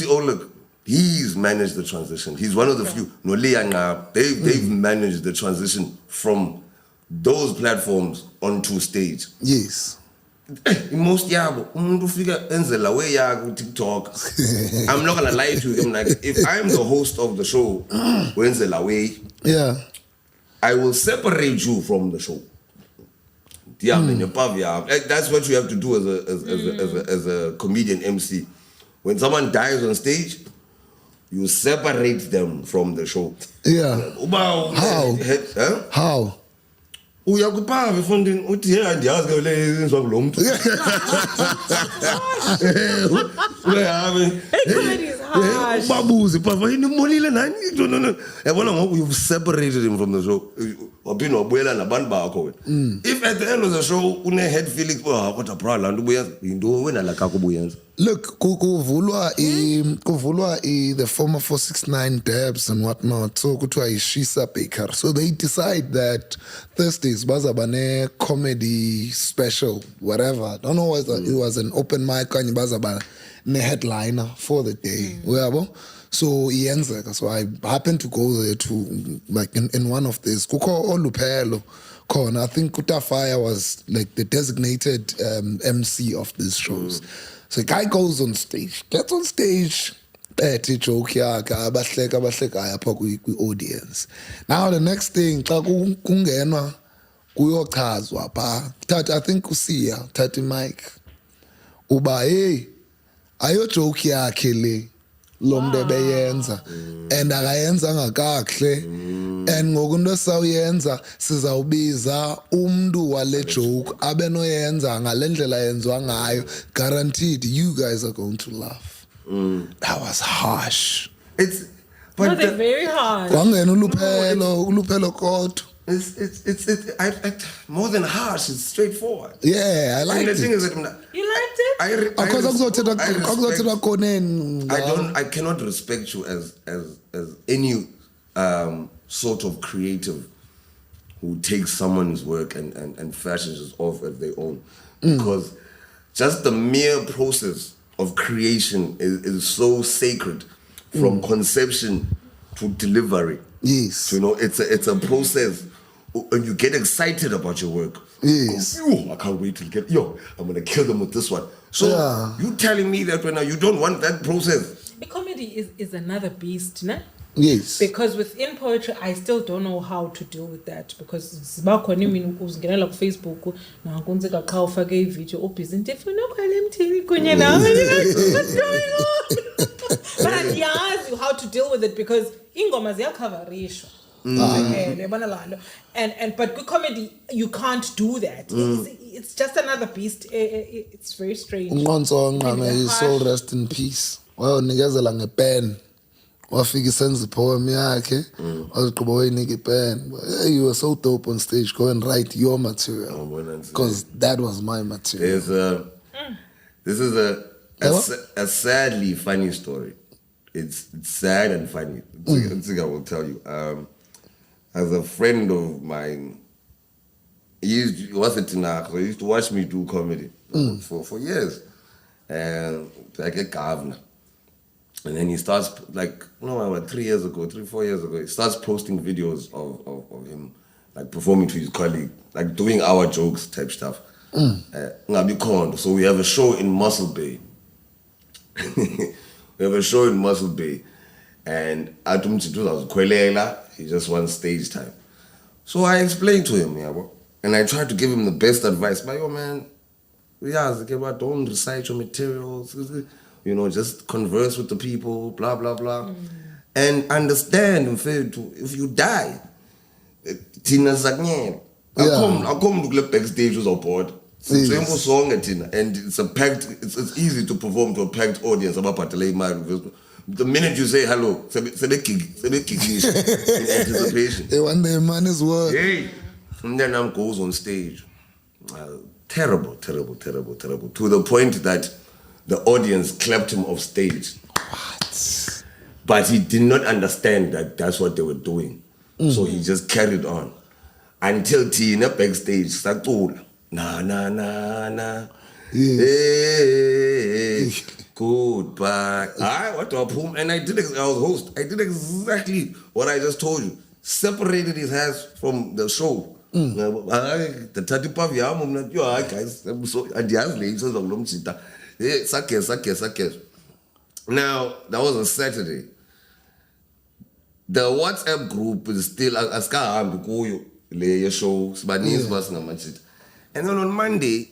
Speaker 3: Oleg. He's managed the transition. He's one of the few. They've managed the transition from those platforms onto stage.
Speaker 2: Yes.
Speaker 3: Most umuntu ufika enzela way TikTok. I'm not gonna lie to you. I'm like, if I'm the host of the show, wenzela way, I will separate you from the show. That's what you have to do as a comedian MC. When someone dies on stage, you separate them from the show.
Speaker 2: How?
Speaker 3: Uyakupava Ephondweni uthi hey andiyazi ke le yenziwa kulo muntu. Babuzi papa yini molile nani? No. Yabona ngoku you've separated him from the show. Wabina wabuyela nabantu bakho wena. If at the end of the show une head feeling kodwa bra la nto ubuyenza into wena la kako ubuyenza.
Speaker 2: Look, kuvulwa the former 469 Debs and whatnot. So kuthiwa Shisa Baker. So they decide that Thursdays bazabane comedy special, whatever. I don't know whether it was an open mic kanye bazaba ne headliner for the day. So iyenzeka. So I happened to go there to like in one of these. Kukho Olupelo. I think Kutafaya was like the designated MC of these shows. So the guy gets on stage, joke audience. Now the next thing, kungenwa kuyochazwa pa. I think kusiya thathi mic. Uba hey, ayo joke yakhe le lomntu beyenza and akayenza ngakahle and ngokunto sawuyenza sizawubiza umntu wale joke abenoyenza ngalendlela yenziwa ngayo, guaranteed you guys are going to laugh. That was harsh.
Speaker 3: It's
Speaker 1: very harsh.
Speaker 2: Wangena uluphelo kodwa.
Speaker 3: It's more than harsh. It's straightforward.
Speaker 2: Yeah, I like it.
Speaker 3: The thing is that
Speaker 1: you liked it?
Speaker 3: I cannot respect you as any sort of creative who takes someone's work and fashions it off as their own, because just the mere process of creation is so sacred, from conception to delivery.
Speaker 2: Yes,
Speaker 3: it's a process. And you get excited about your work.
Speaker 2: Yes.
Speaker 3: I can't wait to I'm going to kill them with this one. So you telling me that when you don't want that process?
Speaker 1: The comedy is another beast, nah?
Speaker 2: Yes.
Speaker 1: Because within poetry, I still don't know how to deal with that. Because sibakhona imini uzingenela ku Facebook na kunzeka xa ufake ivideo obhizinti efuna ukhwela emthini kunye nawe. What's going on? But andiyazi how to deal with it because ingoma ziyacoverishwa. And but good comedy, you can't do that. It's just another beast. It's very strange.
Speaker 2: His soul rest in peace. Well, nikezela ngepen. Wafika isenza poem yakhe. Wazigqiba wayinika ipen. You were so dope on stage. Go and write your material. Because that was my material.
Speaker 3: This is a sadly funny story. It's sad and funny. I think I will tell you. As a friend of mine, he used to watch me do comedy for years. And like a governor. And then he starts, 4 years ago, he starts posting videos of him, like performing to his colleague, like doing our jokes type stuff. So we have a show in Muscle Bay. And he just wants stage time. So I explained to him, and I tried to give him the best advice. But yo, man, don't recite your materials, just converse with the people, blah, blah, blah. And understand, if you die, Tina Zagnyen. I'll come to the backstage with our board. Simple song, and it's easy to perform to a packed audience. The minute you say hello, in anticipation.
Speaker 2: They want their money's worth.
Speaker 3: Hey. And then I goes on stage. Terrible. To the point that the audience clapped him off stage.
Speaker 2: What?
Speaker 3: But he did not understand that that's what they were doing. So he just carried on. Until Tina backstage started, nah. Hey, goodbye. And I was host. I did exactly what I just told you. Separated his hands from the show. The Tatipav Yam, you are guys. I'm so at the house late, so Sakes. Now, that was a Saturday. The WhatsApp group is still shows, but and then on Monday,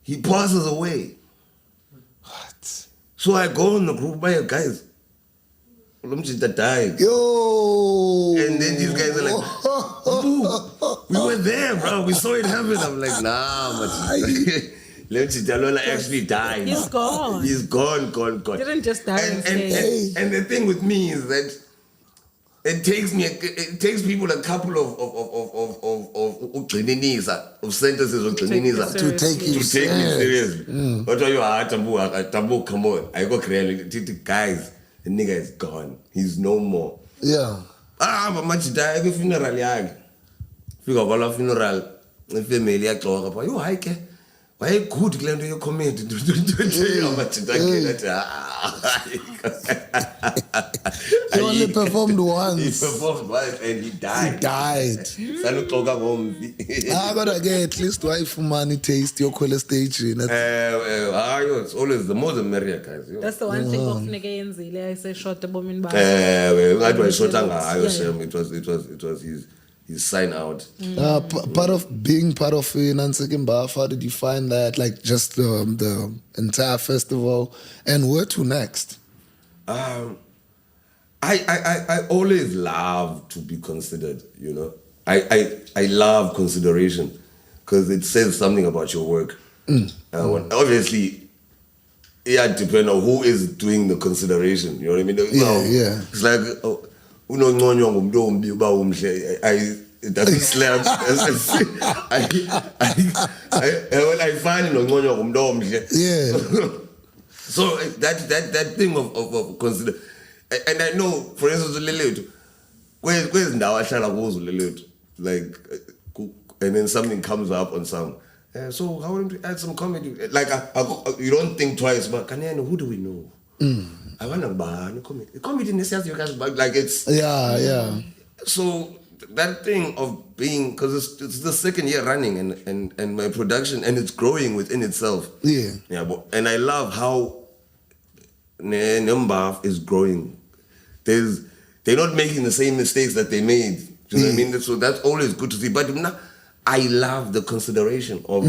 Speaker 3: he passes away.
Speaker 2: What?
Speaker 3: So I go on the group, guys. Died.
Speaker 2: Yo!
Speaker 3: And then these guys are like, we were there, bro. We saw it happen. I'm like, nah, actually died.
Speaker 1: He's gone.
Speaker 3: He's gone.
Speaker 1: Didn't just die.
Speaker 3: And the thing with me is that it takes people a couple of sentences of
Speaker 2: to take me
Speaker 3: seriously. But you are Tambu, come on. I go crazy. Guys, the nigga is gone. He's no more.
Speaker 2: Yeah.
Speaker 3: But much die every funeral yag. Funeral, the family talk about you hike. Why good Glenn do you commit?
Speaker 2: He only performed once.
Speaker 3: He performed once and he died.
Speaker 2: But again, at least wife money taste your quality stage.
Speaker 3: It's always the more the merrier, guys.
Speaker 1: That's the one thing of Negayenzile. I say short the bomb in bar.
Speaker 3: It was his sign out.
Speaker 2: Part of being part of Nansekimba, how did you find that? Like just the entire festival, and where to next?
Speaker 3: I always love to be considered. I love consideration because it says something about your work. Obviously, it depends on who is doing the consideration. You know what I mean?
Speaker 2: Yeah.
Speaker 3: It's like. It doesn't slap. I find it.
Speaker 2: Yeah.
Speaker 3: So that thing of consider, and I know, for instance, where's now like, and then something comes up on some. So how would we add some comedy? Like you don't think twice, but who do we know? I want to buy comedy in this house, you guys, like it's
Speaker 2: yeah.
Speaker 3: So that thing of being, because it's the second year running and my production, and it's growing within itself.
Speaker 2: Yeah.
Speaker 3: And I love how Numbaf is growing. They're not making the same mistakes that they made. Do you know what I mean? So that's always good to see. But I love the consideration of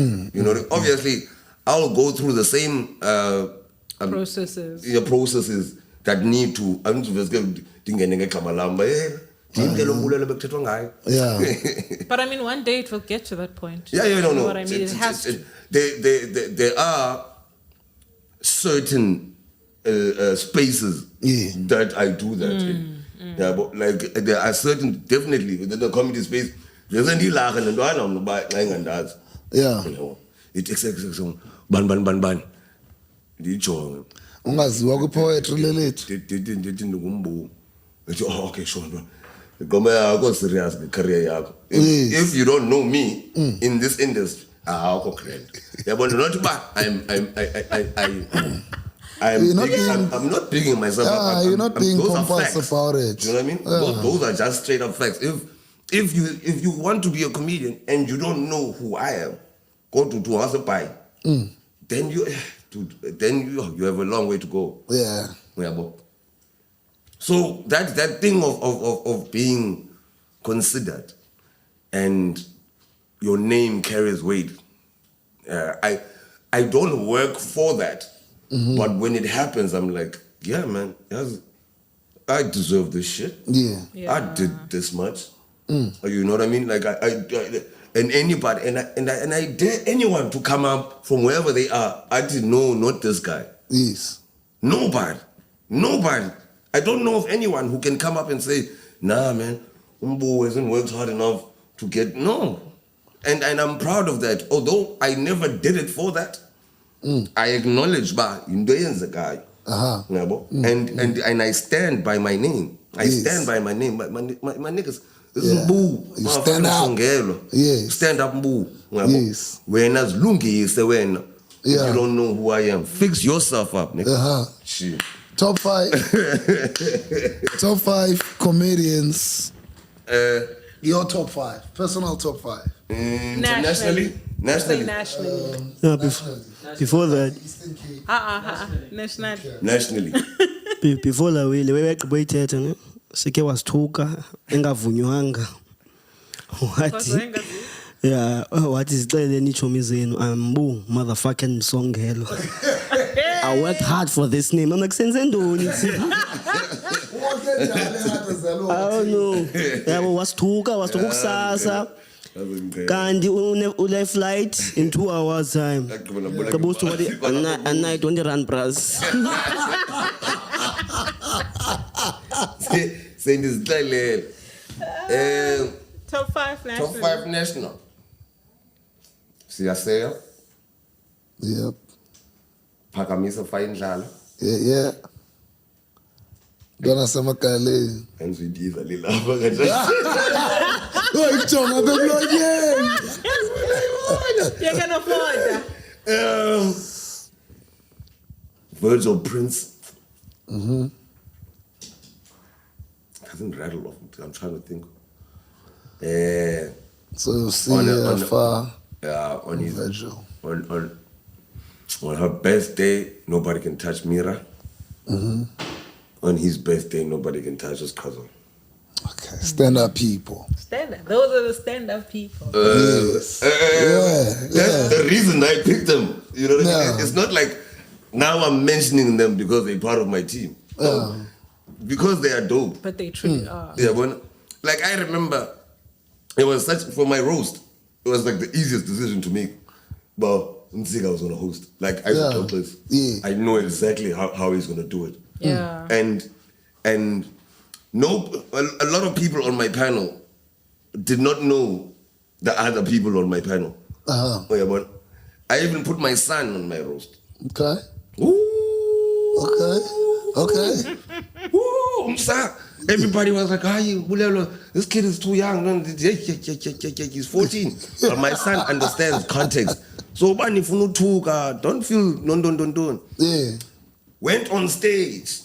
Speaker 3: obviously I'll go through the same
Speaker 1: processes
Speaker 3: that need to.
Speaker 1: But I mean, one day it will get to that point.
Speaker 3: No.
Speaker 1: You know what I mean? It has to.
Speaker 3: There are certain spaces that I do that in. Yeah, but like there are certain, definitely within the comedy space, there's any lag and I'm not lying and that.
Speaker 2: Yeah.
Speaker 3: It takes ban. Dijo.
Speaker 2: Ungaziwa ku poetry lelethu.
Speaker 3: Okay, sure. Go serious career yakho. If you don't know me in this industry, I'll correct. Yeah, but not bad. I'm not bigging myself up.
Speaker 2: You're not being pompous about it.
Speaker 3: Do you know what I mean? Those are just straight up facts. If you want to be a comedian and you don't know who I am, go to Hasapai. Then you have a long way to go.
Speaker 2: Yeah.
Speaker 3: But So that thing of being considered and your name carries weight. I don't work for that, but when it happens, I'm like, yeah, man, I deserve this shit.
Speaker 2: Yeah.
Speaker 3: I did this much. You know what I mean? Like I and anybody and I dare anyone to come up from wherever they are. I didn't know, not this guy.
Speaker 2: Yes.
Speaker 3: Nobody. I don't know of anyone who can come up and say, nah, man, Umbu hasn't worked hard enough to get no. And I'm proud of that. Although I never did it for that, I acknowledge the guy. And I stand by my name. I stand by my name. My niggas. This is Mbu.
Speaker 2: You stand up.
Speaker 3: Msongelwa.
Speaker 2: Yes.
Speaker 3: Stand up, Mbu.
Speaker 2: Yes.
Speaker 3: When as lungi is the when. If you don't know who I am, fix yourself up, nigga. Shit.
Speaker 2: Top 5. Top 5 comedians. Your top 5. Personal top 5.
Speaker 3: Nationally.
Speaker 1: Nationally.
Speaker 4: Before that,
Speaker 1: Nationally.
Speaker 4: before that, we wegqiba ithetha ne sike wasithuka engavunywanga. Wathi yeah, wathi sicele ichomi zenu Mbu motherfucking Msongelwa. I worked hard for this name. I'm like, senze ndoni? I don't know. Yabo wasithuka kusasa. Kanti ule flight in 2 hours time. Kabustu wadi a night on the run bras.
Speaker 3: Saying this
Speaker 1: Top 5 national.
Speaker 3: Top 5 national. Siyaseya.
Speaker 2: Yep.
Speaker 3: Phakamisa Fayindlala.
Speaker 2: Yeah. Dona Samakale.
Speaker 3: And we did a little.
Speaker 2: Oh, Jonah, the blood,
Speaker 1: You can afford that.
Speaker 3: Virgil Prince. Doesn't rattle off. I'm trying to think.
Speaker 2: So see far.
Speaker 3: Yeah, on his
Speaker 2: Virgil.
Speaker 3: On her birthday, nobody can touch Mira. On his birthday, nobody can touch his cousin.
Speaker 2: Okay, stand-up people.
Speaker 1: Stand-up. Those are the stand-up people.
Speaker 2: Yes.
Speaker 3: That's the reason I picked them. You know what I mean?
Speaker 2: Yeah.
Speaker 3: It's not like now I'm mentioning them because they're part of my team. Because they are dope.
Speaker 1: But they truly are.
Speaker 3: Yeah, like I remember, it was for my roast, it was like the easiest decision to make. But Nzika was going to host. Like I told this.
Speaker 2: Yeah.
Speaker 3: I know exactly how he's going to do it.
Speaker 1: Yeah.
Speaker 3: And no, a lot of people on my panel did not know the other people on my panel. But I even put my son on my roast.
Speaker 2: Okay.
Speaker 3: Ooh.
Speaker 2: Okay.
Speaker 3: Ooh, everybody was like, Mbulelo, this kid is too young. He's 14. But my son understands context. So, don't feel, don't.
Speaker 2: Yeah.
Speaker 3: Went on stage.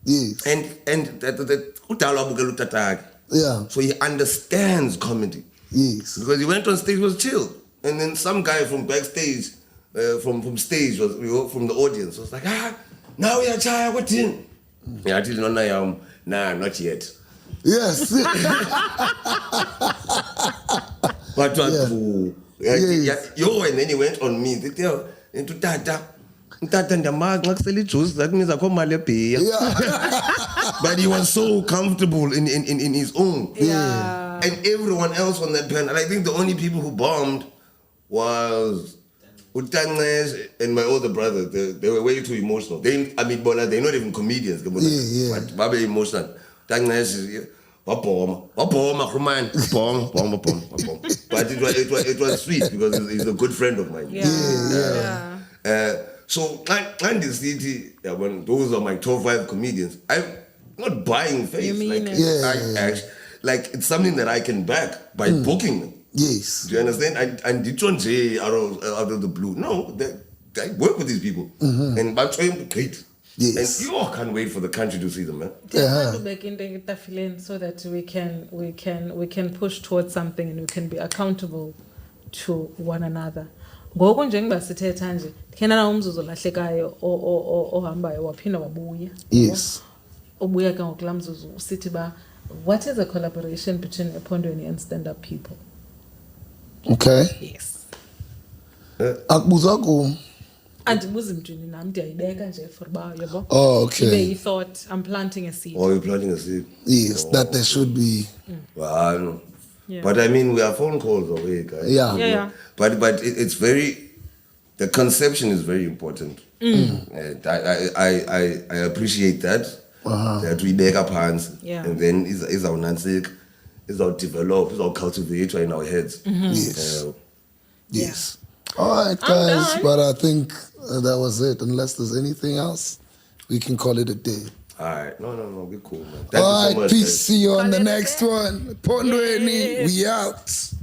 Speaker 2: Yes.
Speaker 3: And
Speaker 2: Yeah.
Speaker 3: so he understands comedy.
Speaker 2: Yes.
Speaker 3: Because he went on stage, was chill. And then some guy from backstage, from stage, from the audience, was like, now we are Chaya, what in? Yeah, I didn't know I am. Nah, not yet.
Speaker 2: Yes.
Speaker 3: But and then he went on me. Into Tata. Juice, that means I call my But he was so comfortable in his own.
Speaker 1: Yeah.
Speaker 3: And everyone else on that panel, I think the only people who bombed was Utangnes and my older brother. They were way too emotional. They're not even comedians. But Baba emotional. Utangnes, but it was sweet because he's a good friend of mine. So, and the city, when those are my top 5 comedians, I'm not buying face.
Speaker 1: You mean
Speaker 3: like it's something that I can back by booking them.
Speaker 2: Yes.
Speaker 3: Do you understand? And you don't say out of the blue. No, I work with these people, and I'm trying to great.
Speaker 2: Yes.
Speaker 3: And you all can't wait for the country to see them, man.
Speaker 1: So that we can push towards something and we can be accountable to one another. Ngoku njengoba sithetha nje khena na umzuzu lahlekayo ohambayo waphinda wabuya.
Speaker 2: Yes.
Speaker 1: ubuya ke ngokulaa mzuzu usithi uba what is a collaboration between Ephondweni and stand-up people?
Speaker 2: Okay.
Speaker 1: Yes.
Speaker 2: Akubuza kum.
Speaker 1: Andibuzi mntwini nam ndiyayibeka nje for uba yabo.
Speaker 2: Oh, okay.
Speaker 1: Ibe thought I'm planting a seed.
Speaker 3: Or you're planting a seed.
Speaker 2: Yes, that there should be.
Speaker 3: Well, no.
Speaker 1: Yeah.
Speaker 3: But I mean, we are phone calls away, guys.
Speaker 2: Yeah.
Speaker 1: Yeah.
Speaker 3: But it's very, the conception is very important. And I appreciate that. That we make up hands.
Speaker 1: Yeah.
Speaker 3: And then is our nansik, is our develop, is our cultivate in our heads.
Speaker 2: Yes. Yes. All right,
Speaker 1: I'm
Speaker 2: guys.
Speaker 1: done.
Speaker 2: But I think that was it. Unless there's anything else, we can call it a day.
Speaker 3: All right. No, we're cool, man. Thank
Speaker 2: All
Speaker 3: you
Speaker 2: right,
Speaker 3: so much.
Speaker 2: peace.
Speaker 3: guys.
Speaker 2: See you on the
Speaker 1: Call it a
Speaker 2: next
Speaker 1: day.
Speaker 2: one. Ephondweni,
Speaker 1: Yes.
Speaker 2: we out.